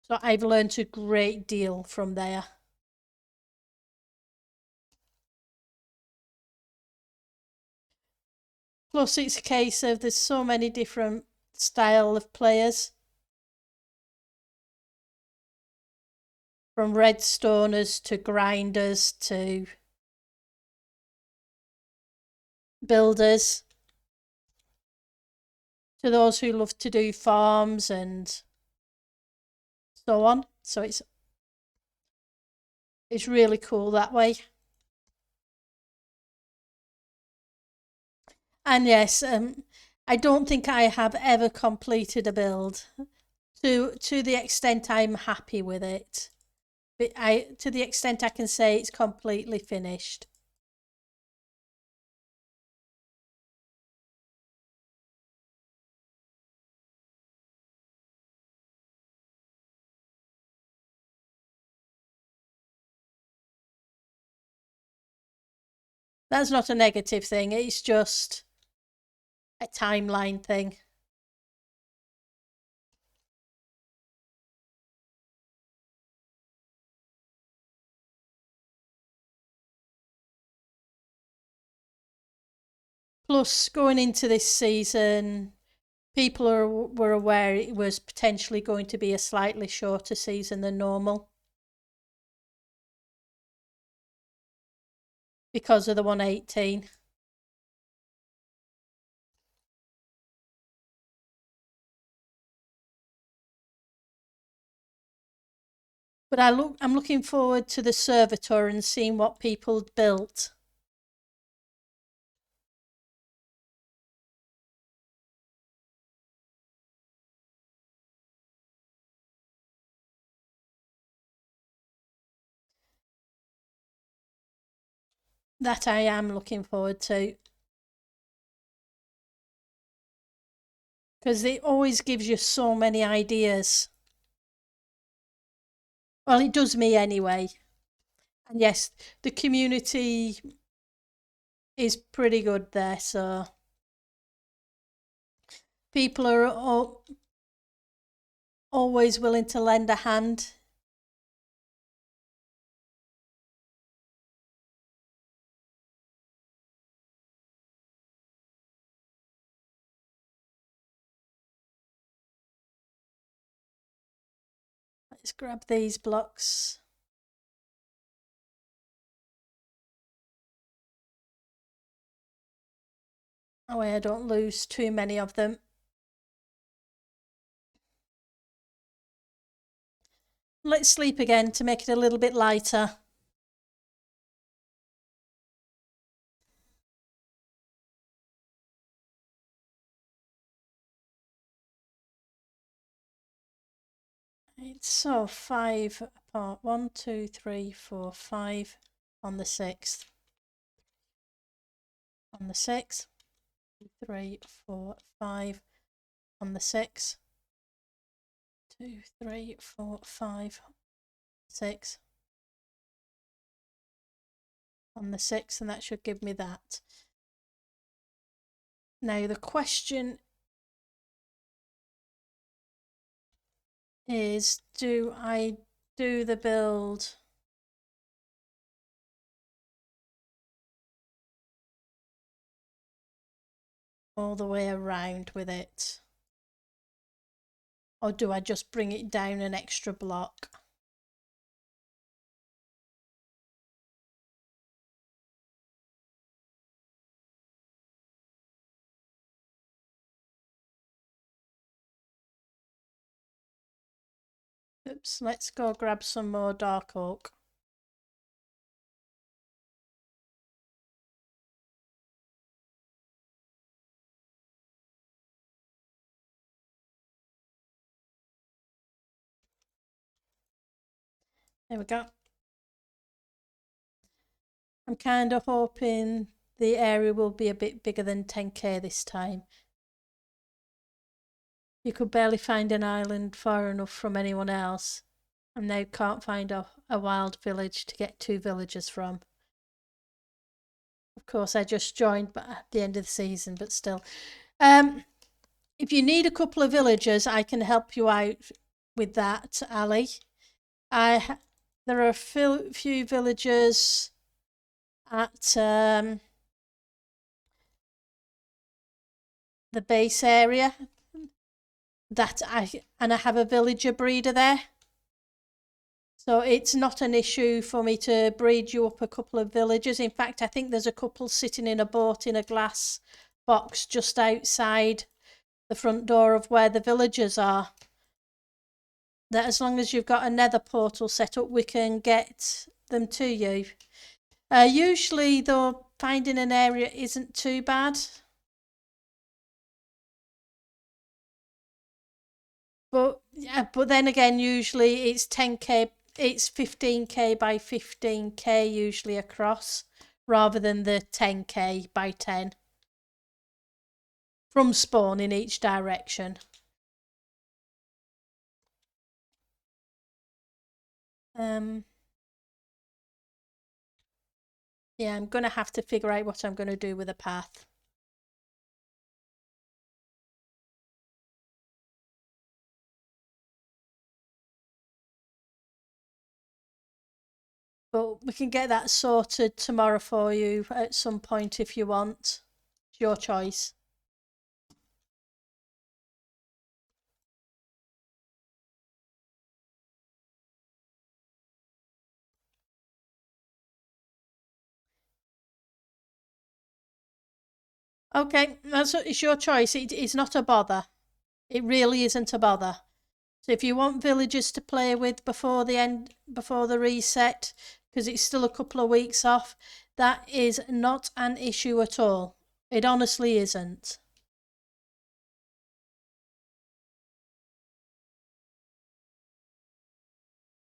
So I've learned a great deal from there. Plus, it's a case of there's so many different style of players, from redstoners to grinders to builders, to those who love to do farms and so on. So it's really cool that way. And yes, I don't think I have ever completed a build to the extent I'm happy with it. But to the extent I can say it's completely finished. That's not a negative thing. It's just a timeline thing. Plus, going into this season, people were aware it was potentially going to be a slightly shorter season than normal because of the 118. But I'm looking forward to the server tour and seeing what people built. That I am looking forward to. Because it always gives you so many ideas. Well, it does me anyway. And yes, the community is pretty good there, so people are always willing to lend a hand. Let's grab these blocks. That way I don't lose too many of them. Let's sleep again to make it a little bit lighter. It's so 5 apart. 1, 2, 3, 4, 5 on the 6th. On the 6th. 3, 4, 5 on the 6th. 2, 3, 4, 5, 6 on the 6th, and that should give me that. Now the question is, do I do the build all the way around with it, or do I just bring it down an extra block? Oops, let's go grab some more dark oak. There we go. I'm kind of hoping the area will be a bit bigger than 10k this time. You could barely find an island far enough from anyone else, and now can't find a wild village to get 2 villagers from. Of course, I just joined at the end of the season, but still. If you need a couple of villagers, I can help you out with that, Ali. There are a few villagers at the base area that I have a villager breeder there. So it's not an issue for me to breed you up a couple of villagers. In fact, I think there's a couple sitting in a boat in a glass box just outside the front door of where the villagers are. That as long as you've got a nether portal set up, we can get them to you. Usually, though, finding an area isn't too bad. But then again, usually it's 10k, it's 15k by 15k usually across, rather than the 10k by 10 from spawn in each direction. Yeah, I'm gonna have to figure out what I'm gonna do with a path. But we can get that sorted tomorrow for you at some point if you want. It's your choice. Okay, it's your choice. It's not a bother. It really isn't a bother. So if you want villagers to play with before the reset, because it's still a couple of weeks off, that is not an issue at all. It honestly isn't.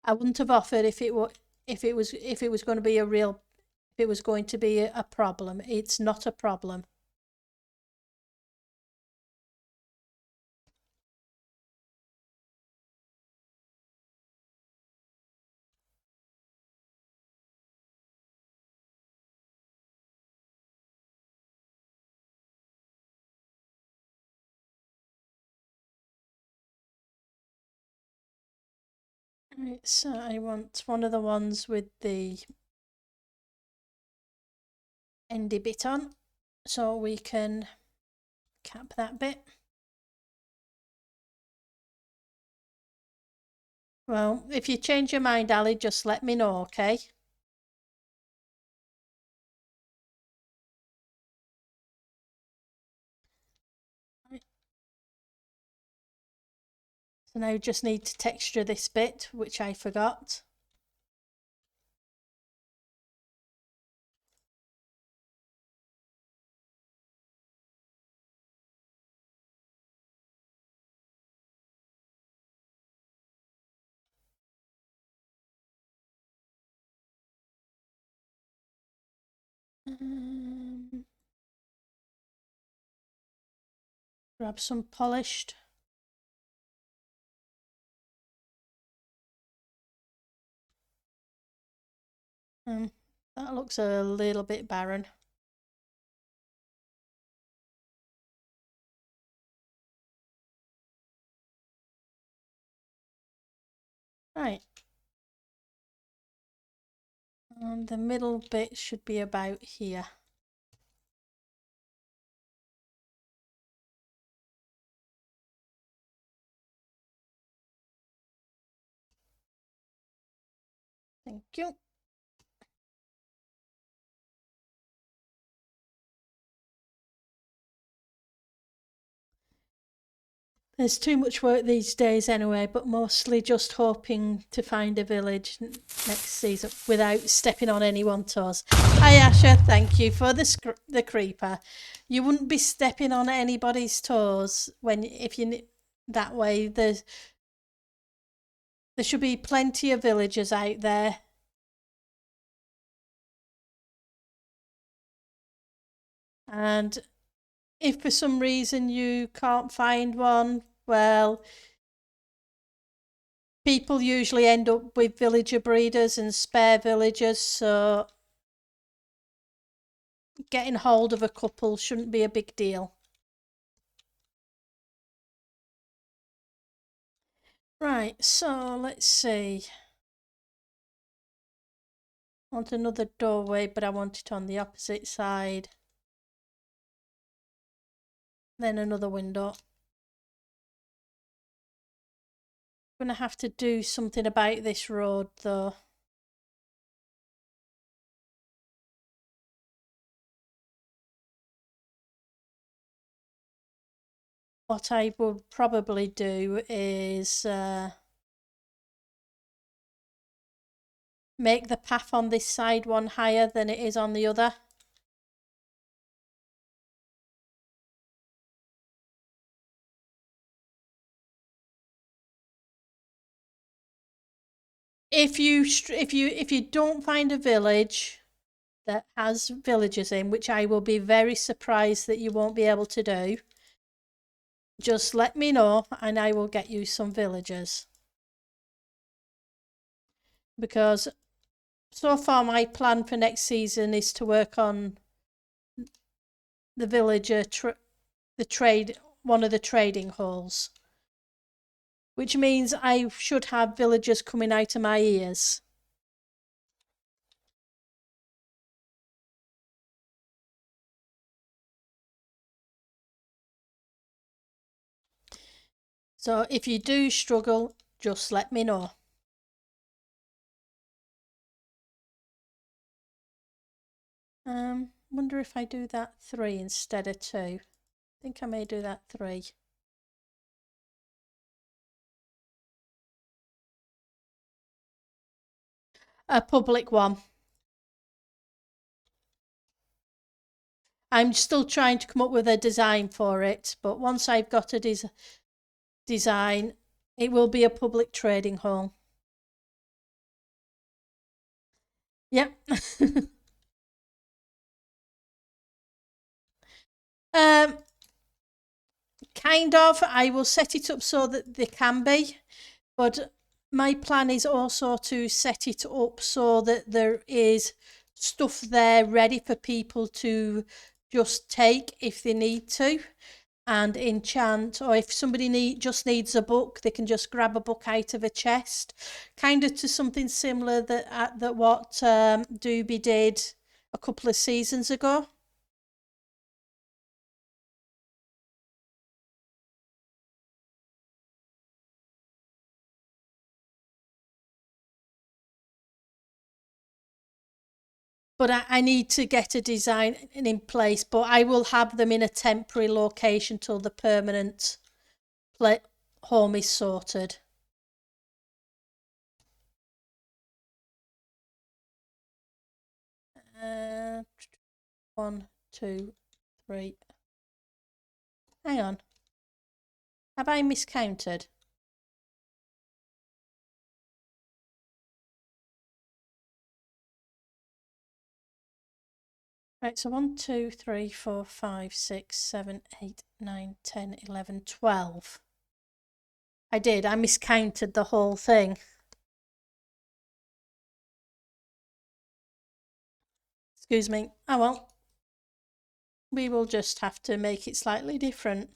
I wouldn't have offered if it was going to be a problem. It's not a problem. Right, so I want one of the ones with the endy bit on, so we can cap that bit. Well, if you change your mind, Ali, just let me know, okay? So now we just need to texture this bit, which I forgot. Grab some polished. That looks a little bit barren. Right. And the middle bit should be about here. Thank you. There's too much work these days anyway, but mostly just hoping to find a village next season without stepping on anyone's toes. Hi Asha, thank you for the creeper. You wouldn't be stepping on anybody's toes if you that way. There should be plenty of villagers out there. And if for some reason you can't find one, well, people usually end up with villager breeders and spare villagers, so getting hold of a couple shouldn't be a big deal. Right, so let's see. I want another doorway, but I want it on the opposite side. Then another window. I'm going to have to do something about this road though. What I would probably do is make the path on this side one higher than it is on the other. If you don't find a village that has villagers in, which I will be very surprised that you won't be able to do, just let me know and I will get you some villagers. Because so far my plan for next season is to work on the villager one of the trading halls, which means I should have villagers coming out of my ears. So if you do struggle, just let me know. Wonder if I do that 3 instead of 2. I think I may do that 3. A public one. I'm still trying to come up with a design for it, but once I've got a design, it will be a public trading hall. Yep. Kind of. I will set it up so that they can be, but my plan is also to set it up so that there is stuff there ready for people to just take if they need to and enchant, or if somebody just needs a book, they can just grab a book out of a chest, kind of to something similar that what Doobie did a couple of seasons ago. But I need to get a design in place, but I will have them in a temporary location till the permanent home is sorted. Uh, 1, 2, 3. Hang on. Have I miscounted? Right, so 1, 2, 3, 4, 5, 6, 7, 8, 9, 10, 11, 12. I did. I miscounted the whole thing. Excuse me. Oh well. We will just have to make it slightly different.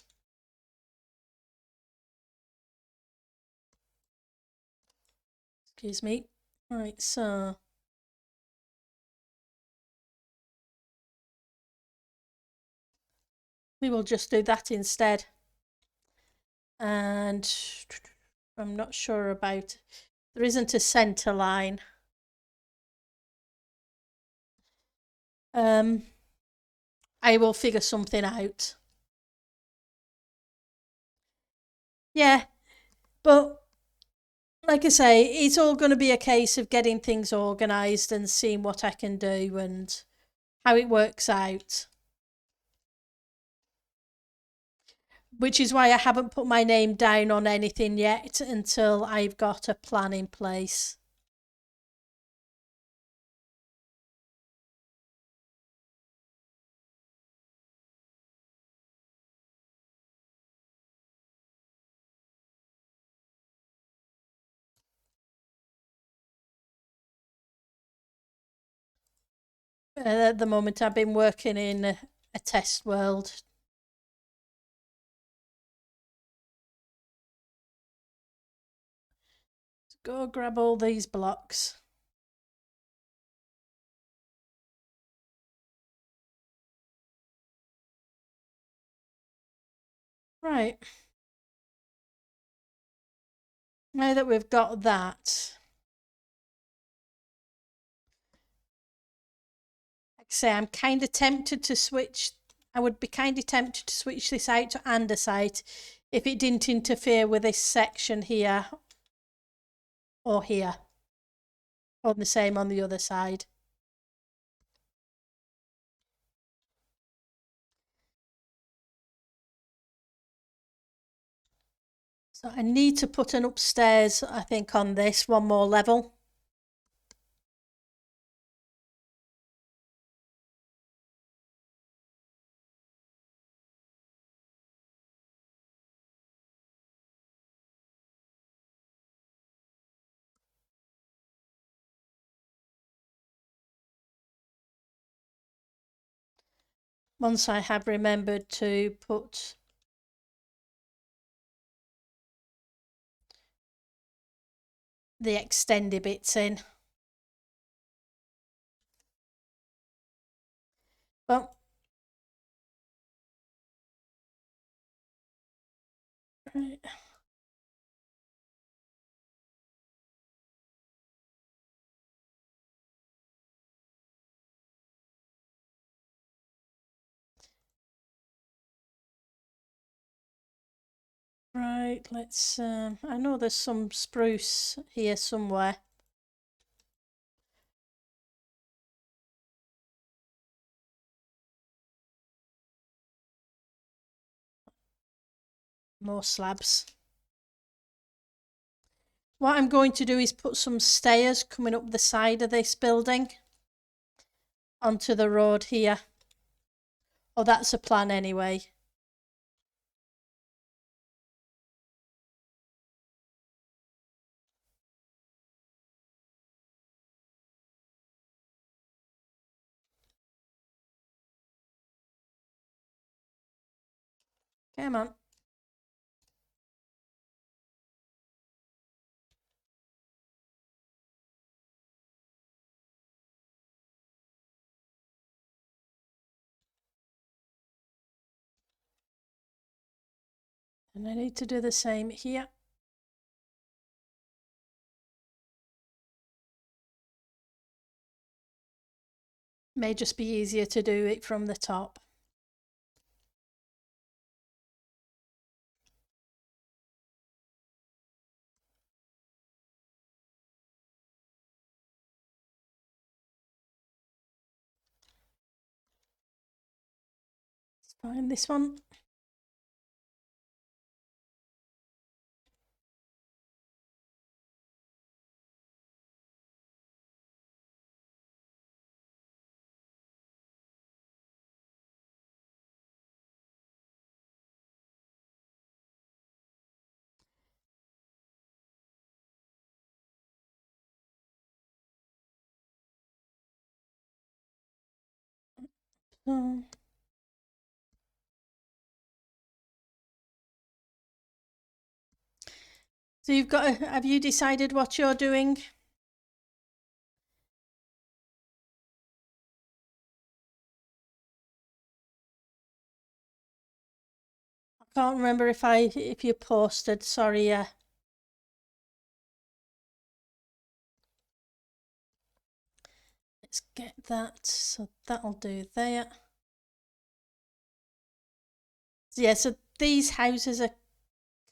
Excuse me. Right, so we will just do that instead. And I'm not sure about, there isn't a centre line. I will figure something out. Yeah, but like I say, it's all going to be a case of getting things organised and seeing what I can do and how it works out. Which is why I haven't put my name down on anything yet until I've got a plan in place. At the moment, I've been working in a test world. Go grab all these blocks. Right. Now that we've got that, like I say, I'm kind of tempted to switch. I would be kind of tempted to switch this out to andesite if it didn't interfere with this section here or here, or the same on the other side. So I need to put an upstairs, I think, on this one more level. Once I have remembered to put the extendy bits in. Well, right. Right, let's, I know there's some spruce here somewhere. More slabs. What I'm going to do is put some stairs coming up the side of this building onto the road here. Oh, that's a plan anyway. Come on. And I need to do the same here. May just be easier to do it from the top. Let's find this one. So you've got, have you decided what you're doing? I can't remember if you posted, sorry. Let's get that, so that'll do there. So yeah, so these houses are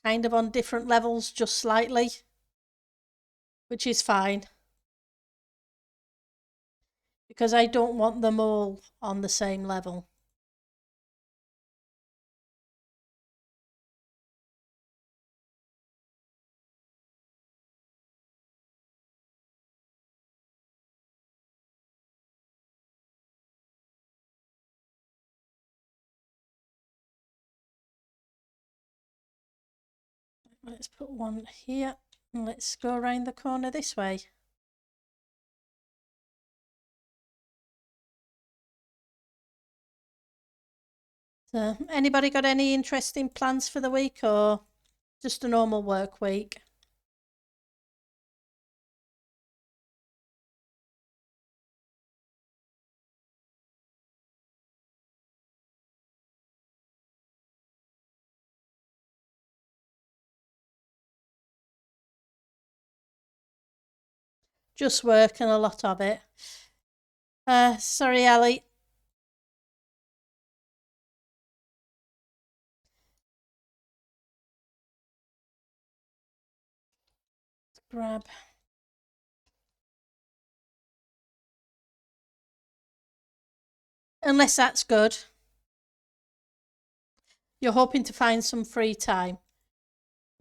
kind of on different levels, just slightly, which is fine. Because I don't want them all on the same level. Let's put one here and let's go around the corner this way. So, anybody got any interesting plans for the week or just a normal work week? Just work and a lot of it. Sorry, Ali. Grab. Unless that's good. You're hoping to find some free time.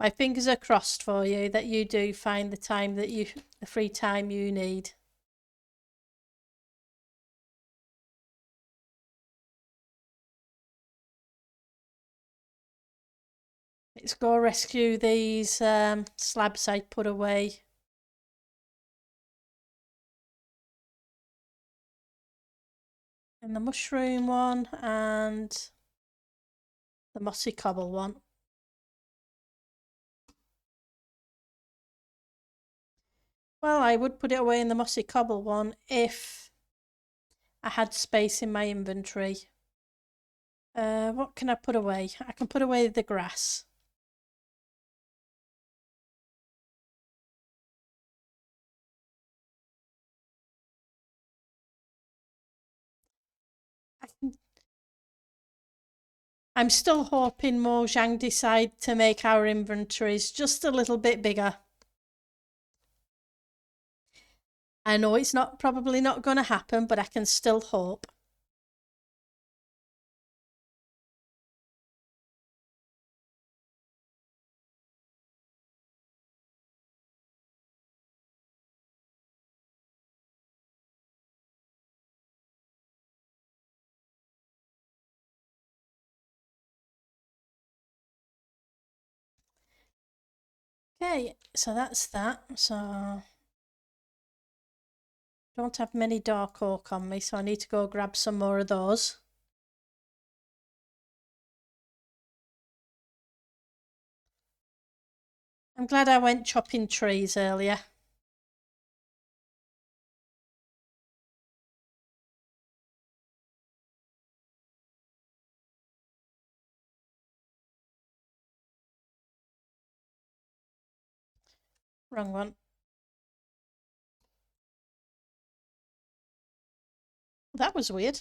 My fingers are crossed for you that you do find the free time you need. Let's go rescue these slabs I put away. And the mushroom one and the mossy cobble one. Well, I would put it away in the mossy cobble one if I had space in my inventory. What can I put away? I can put away the grass. I'm still hoping Mojang decide to make our inventories just a little bit bigger. I know it's probably not going to happen, but I can still hope. Okay, so that's that. So don't have many dark oak on me, so I need to go grab some more of those. I'm glad I went chopping trees earlier. Wrong one. That was weird.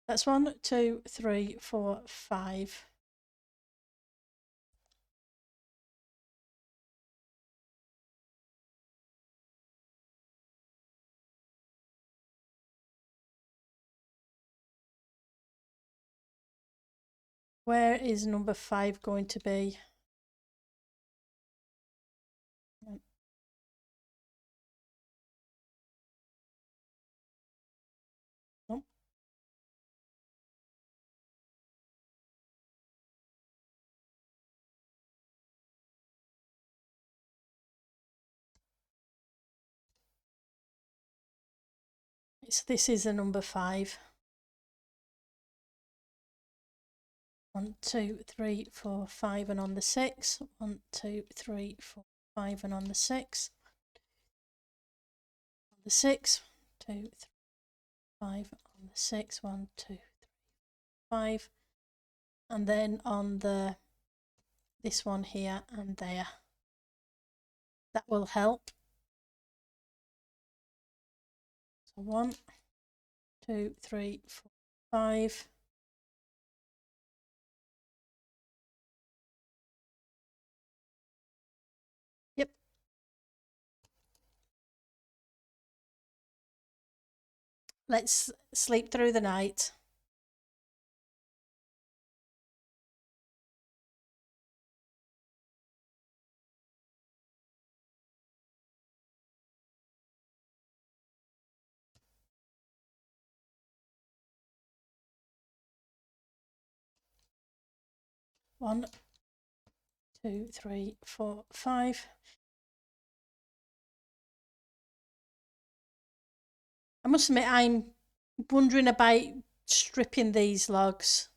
That's 1, 2, 3, 4, 5. Where is number 5 going to be? Nope. This is a number 5. 1, 2, 3, 4, 5, and on the 6. 1, 2, 3, 4, 5, and on the 6. On the 6, 2, 3, 5, on the 6, 1, 2, 3, 5, and then on this one here and there. That will help. So 1, 2, 3, 4, 5. Yep. Let's sleep through the night. One, 2, 3, 4, 5. I must admit, I'm wondering about stripping these logs.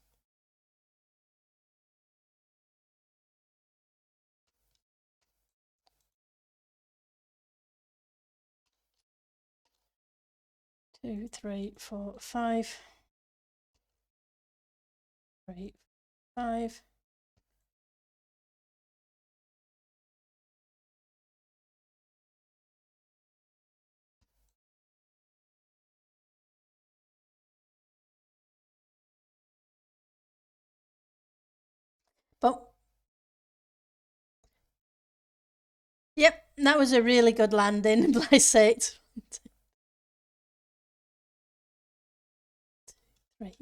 Two, three, four, five. 3, 5. But yep, that was a really good landing, bless it. 3.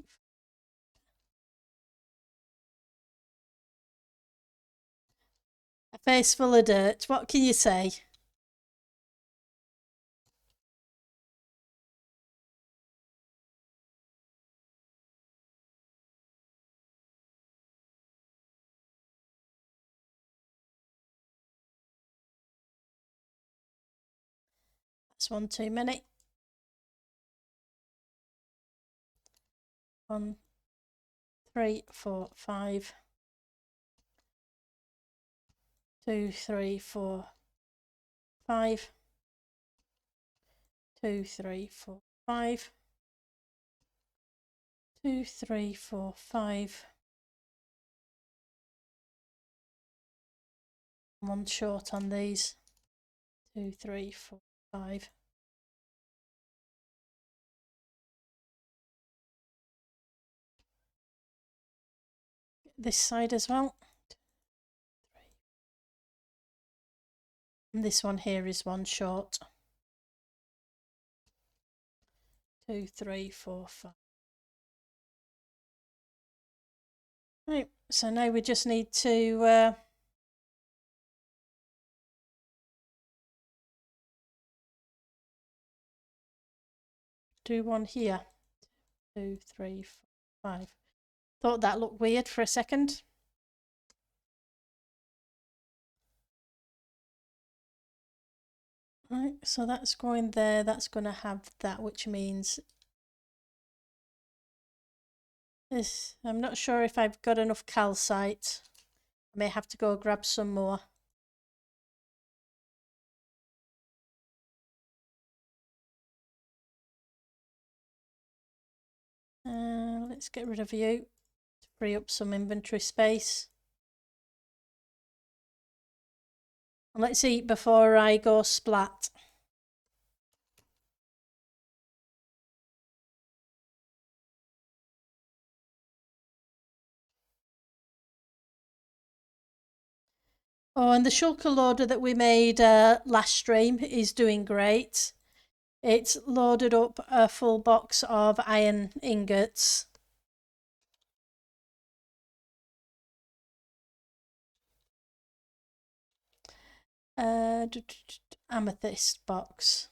A face full of dirt. What can you say? That's one too many. 1, 3, 4, 5. 2, 3, 4, 5. 2, 3, 4, 5. 2, 3, 4, 5. One short on these. 2, 3, 4, 5. This side as well. And this one here is one short. 2, 3, 4, 5. Right, so now we just need to do one here. 2, 3, 4, 5. Thought that looked weird for a second. Right, so that's going there, that's going to have that, which means this. I'm not sure if I've got enough calcite. I may have to go grab some more. Let's get rid of you to free up some inventory space. And let's eat before I go splat. Oh, and the shulker loader that we made last stream is doing great. It's loaded up a full box of iron ingots. Amethyst box.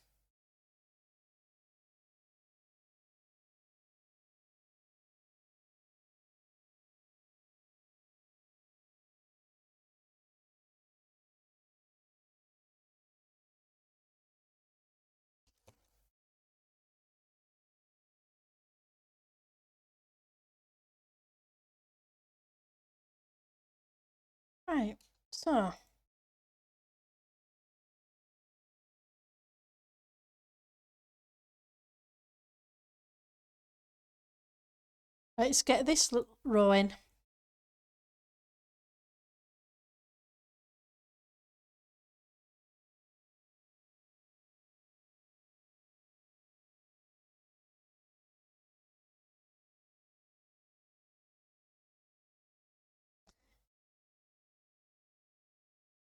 Right, so let's get this row in.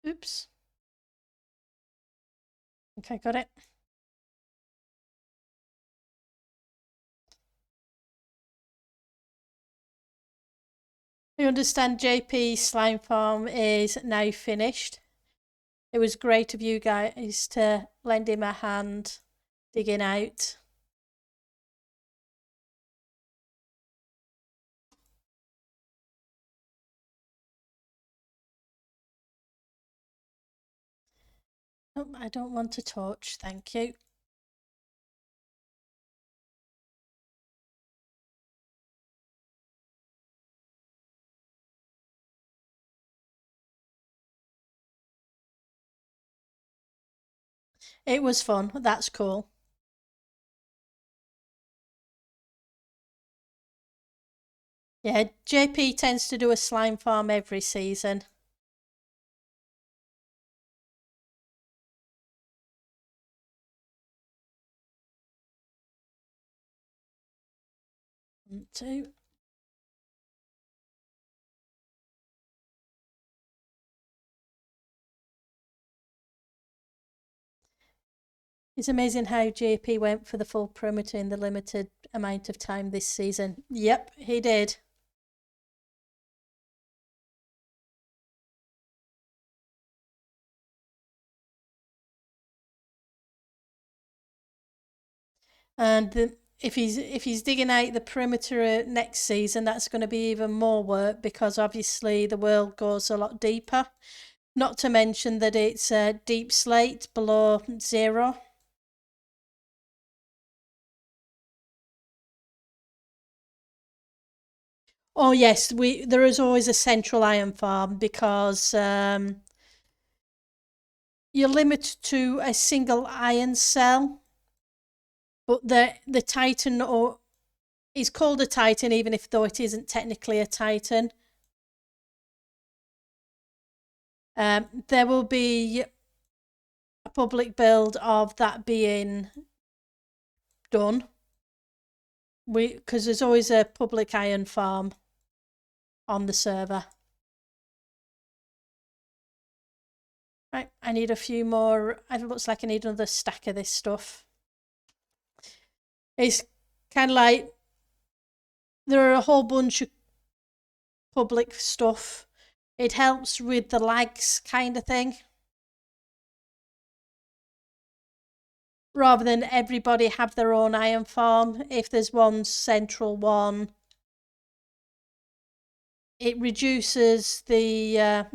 Oops. Okay, got it. You understand JP slime farm is now finished. It was great of you guys to lend him a hand digging out. Oh, I don't want a torch, thank you. It was fun. That's cool. Yeah, JP tends to do a slime farm every season. One, two. It's amazing how JP went for the full perimeter in the limited amount of time this season. Yep, he did. And if he's digging out the perimeter next season, that's going to be even more work because obviously the world goes a lot deeper. Not to mention that it's a deep slate below zero. Oh yes, we there is always a central iron farm because you're limited to a single iron cell, but the Titan or is called a Titan even if though it isn't technically a Titan. There will be a public build of that being done. Because there's always a public iron farm on the server. Right, I need a few more. It looks like I need another stack of this stuff. It's kind of like there are a whole bunch of public stuff. It helps with the lags kind of thing. Rather than everybody have their own iron farm, if there's one central one, it reduces the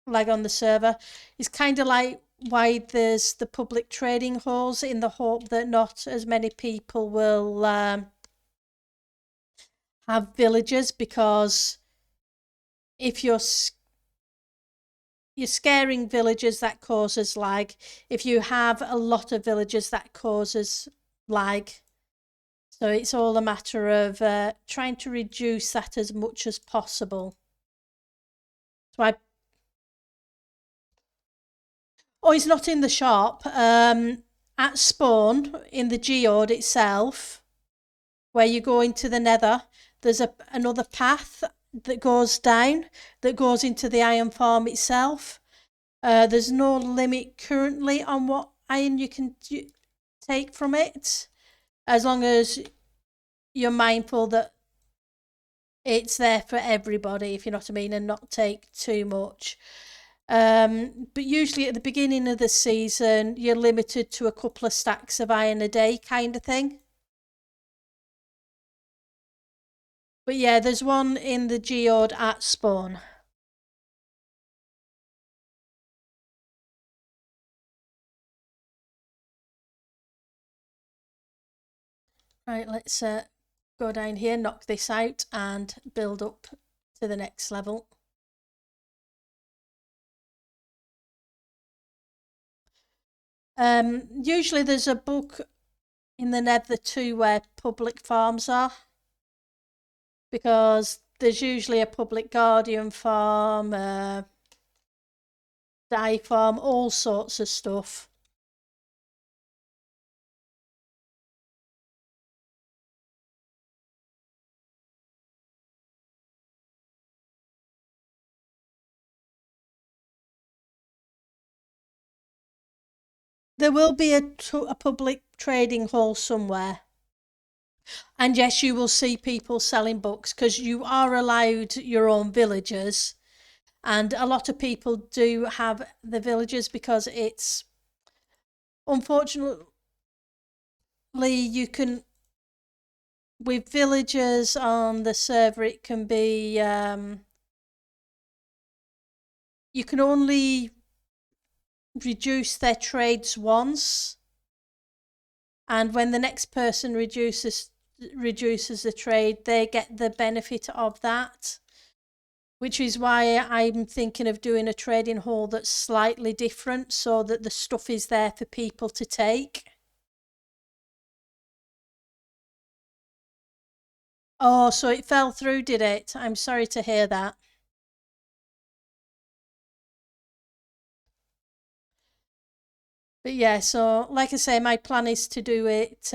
lag on the server. It's kind of like why there's the public trading halls in the hope that not as many people will have villagers because if you're scaring villagers, that causes lag. If you have a lot of villagers, that causes lag. So it's all a matter of trying to reduce that as much as possible. So oh, he's not in the shop. At spawn in the geode itself, where you go into the nether, there's another path that goes down that goes into the iron farm itself. There's no limit currently on what iron you can take from it, as long as you're mindful that it's there for everybody, if you know what I mean, and not take too much. But usually at the beginning of the season, you're limited to a couple of stacks of iron a day, kind of thing. But yeah, there's one in the geode at spawn. Right, let's go down here, knock this out, and build up to the next level. Usually there's a book in the nether too where public farms are, because there's usually a public guardian farm, dye farm, all sorts of stuff. There will be a public trading hall somewhere. And yes, you will see people selling books because you are allowed your own villagers. And a lot of people do have the villagers because it's unfortunately you can with villagers on the server it can be you can only reduce their trades once, and when the next person reduces the trade, they get the benefit of that. which is why I'm thinking of doing a trading hall that's slightly different so that the stuff is there for people to take. Oh, so it fell through, did it? I'm sorry to hear that. But yeah, so like I say, my plan is to do it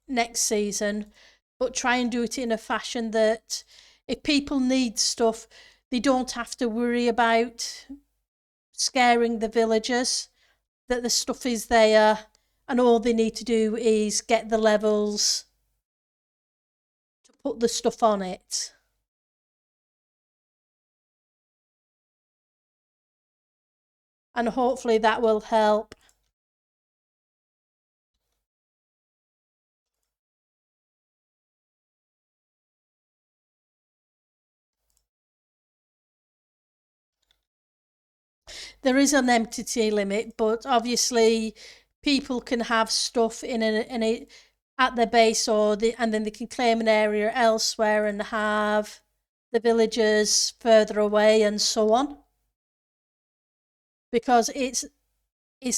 next season, but try and do it in a fashion that if people need stuff, they don't have to worry about scaring the villagers, that the stuff is there and all they need to do is get the levels to put the stuff on it. And hopefully that will help. There is an entity limit, but obviously people can have stuff in a at their base, and then they can claim an area elsewhere and have the villagers further away and so on, because it's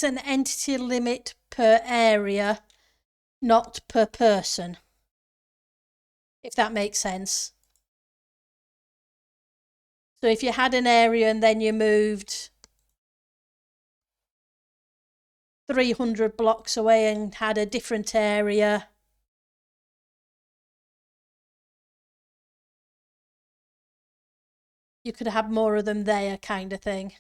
an entity limit per area, not per person, if that makes sense. So if you had an area and then you moved 300 blocks away and had a different area, you could have more of them there, kind of thing.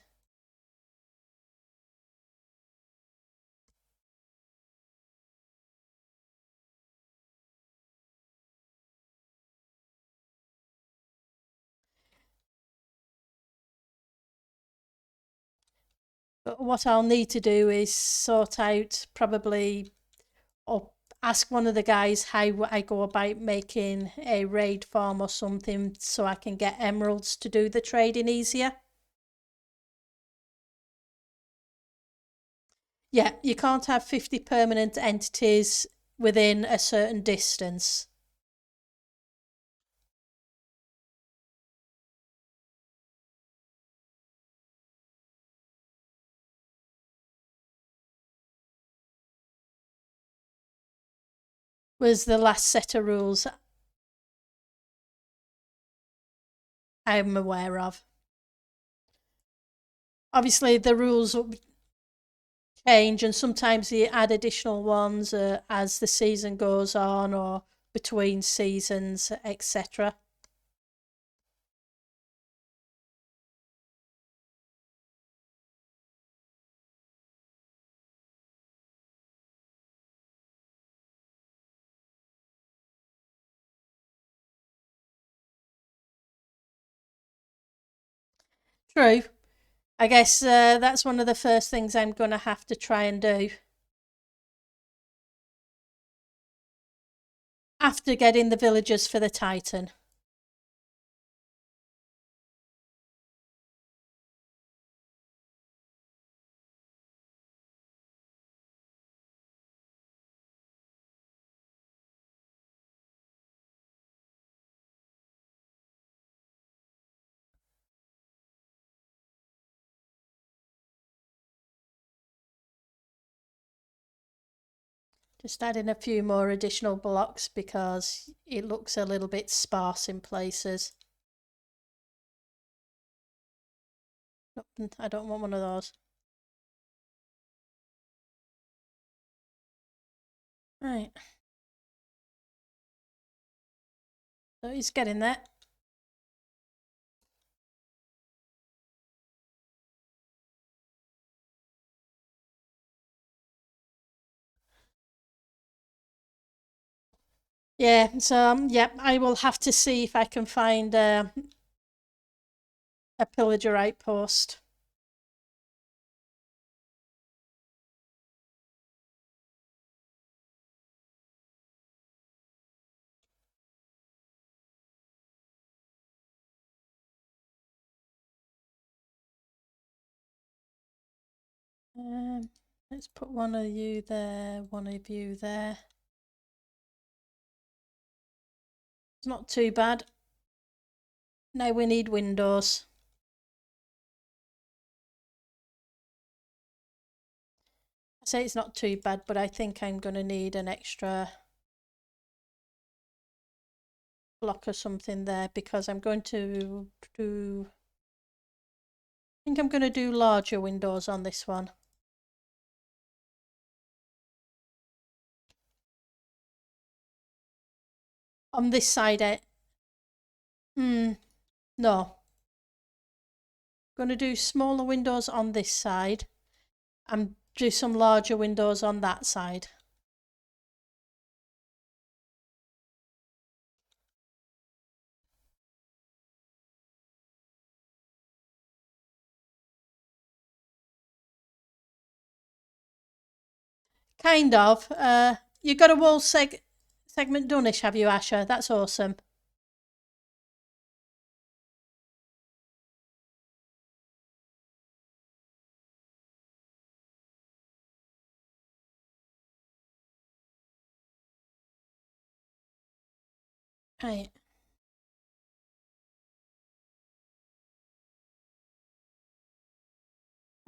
But what I'll need to do is sort out probably, or ask one of the guys how I go about making a raid farm or something so I can get emeralds to do the trading easier. Yeah, you can't have 50 permanent entities within a certain distance. Was the last set of rules I'm aware of. Obviously, the rules change, and sometimes you add additional ones as the season goes on or between seasons, etc. True. I guess that's one of the first things I'm going to have to try and do. After getting the villagers for the Titan. Just adding a few more additional blocks because it looks a little bit sparse in places. I don't want one of those. Right. So he's getting there. Yeah, so yeah, I will have to see if I can find a pillager outpost. Let's put one of you there, one of you there. It's not too bad. Now we need windows. I say it's not too bad, but I think I'm going to need an extra block or something there because I'm going to do, I think I'm going to do larger windows on this one. On this side, no. I'm going to do smaller windows on this side and do some larger windows on that side. Kind of. You got a wall segment done-ish, have you, Asher? That's awesome. Right.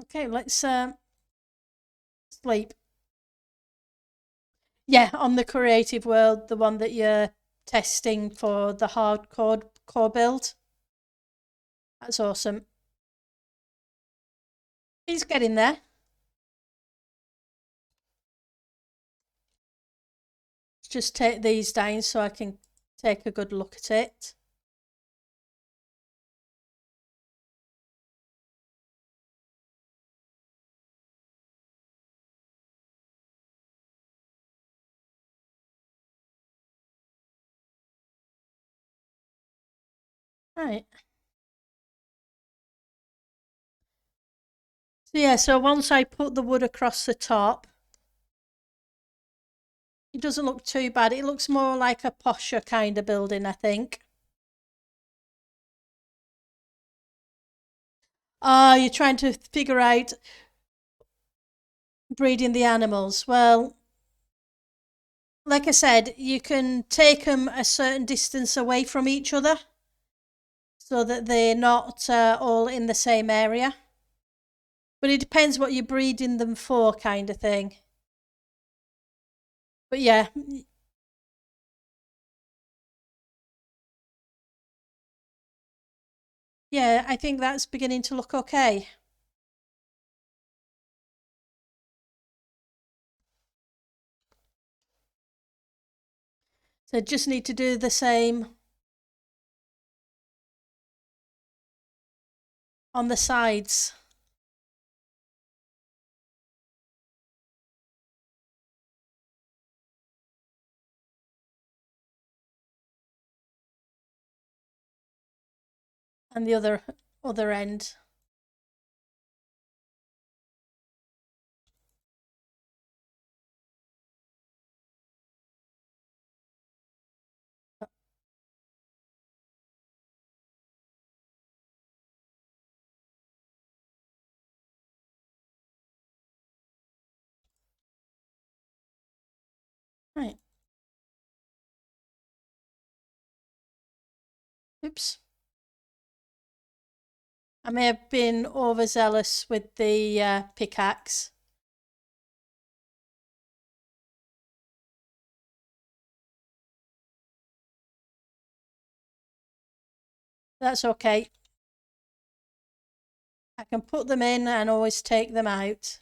Okay, let's sleep. Yeah, on the creative world, the one that you're testing for the hardcore core build. That's awesome. He's getting there. Just take these down so I can take a good look at it. Right. So yeah, so once I put the wood across the top, it doesn't look too bad. It looks more like a posher kind of building, I think. Ah, you're trying to figure out breeding the animals. Well, like I said, you can take them a certain distance away from each other so that they're not all in the same area. But it depends what you're breeding them for, kind of thing. But yeah, yeah, I think that's beginning to look okay. So just need to do the same on the sides. And the other end. Right. Oops. I may have been overzealous with the pickaxe. That's okay. I can put them in and always take them out.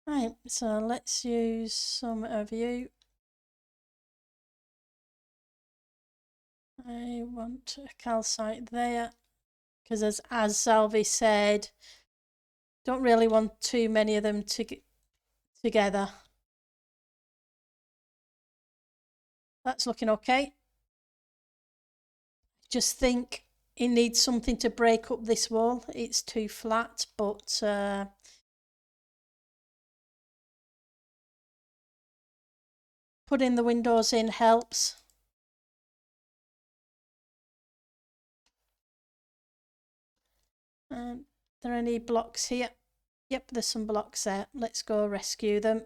Right, so let's use some of you. I want a calcite there because as Salvi said, don't really want too many of them together. That's looking okay. Just think it needs something to break up this wall. It's too flat, but putting the windows in helps. Are there any blocks here? Yep, there's some blocks there. Let's go rescue them.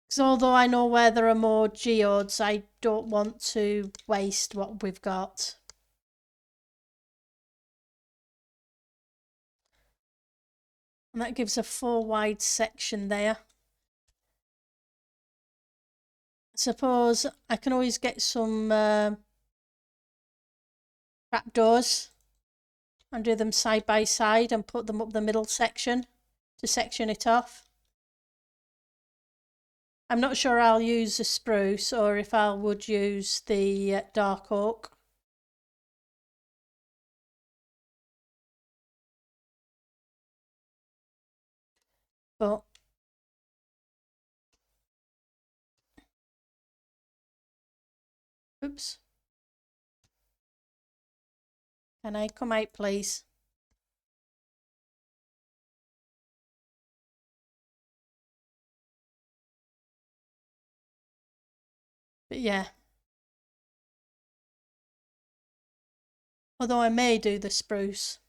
Because although I know where there are more geodes, I don't want to waste what we've got. And that gives a 4 wide section there. I suppose I can always get some trapdoors and do them side by side and put them up the middle section to section it off. I'm not sure I'll use the spruce or if I would use the dark oak. But oops. Can I come out, please? But yeah. Although I may do the spruce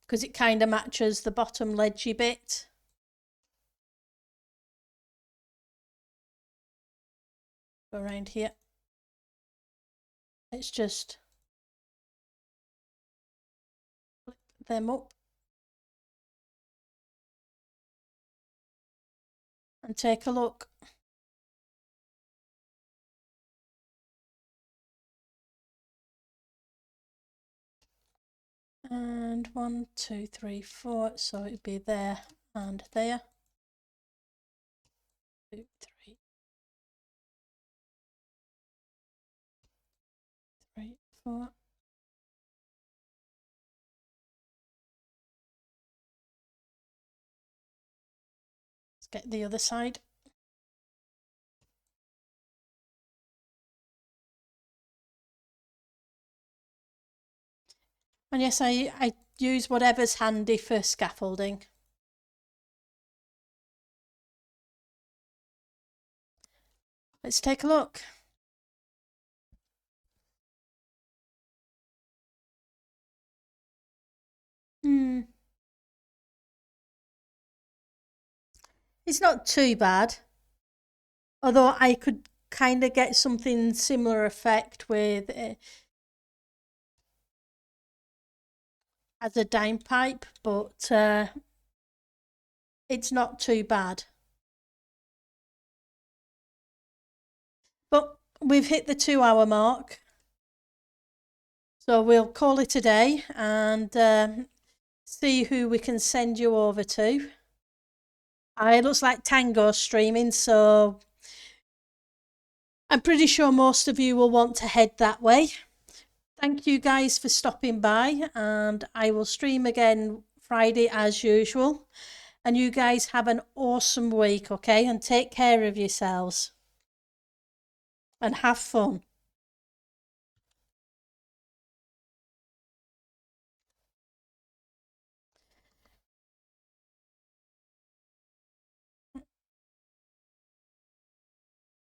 because it kind of matches the bottom ledgy bit. Go around here. Let's just flip them up and take a look. And 1, 2, 3, 4, so it'd be there and there. 2, 3, 3, 4. Let's get the other side. And yes, I use whatever's handy for scaffolding. Let's take a look. It's not too bad. Although I could kind of get something similar effect with as a dime pipe, but it's not too bad. But we've hit the 2-hour mark. So we'll call it a day and see who we can send you over to. It looks like Tango's streaming, so I'm pretty sure most of you will want to head that way. Thank you guys for stopping by, and I will stream again Friday as usual. And you guys have an awesome week, okay? And take care of yourselves. And have fun.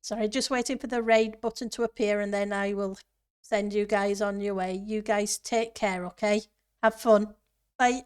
Sorry, just waiting for the raid button to appear and then I will send you guys on your way. You guys take care, okay? Have fun. Bye.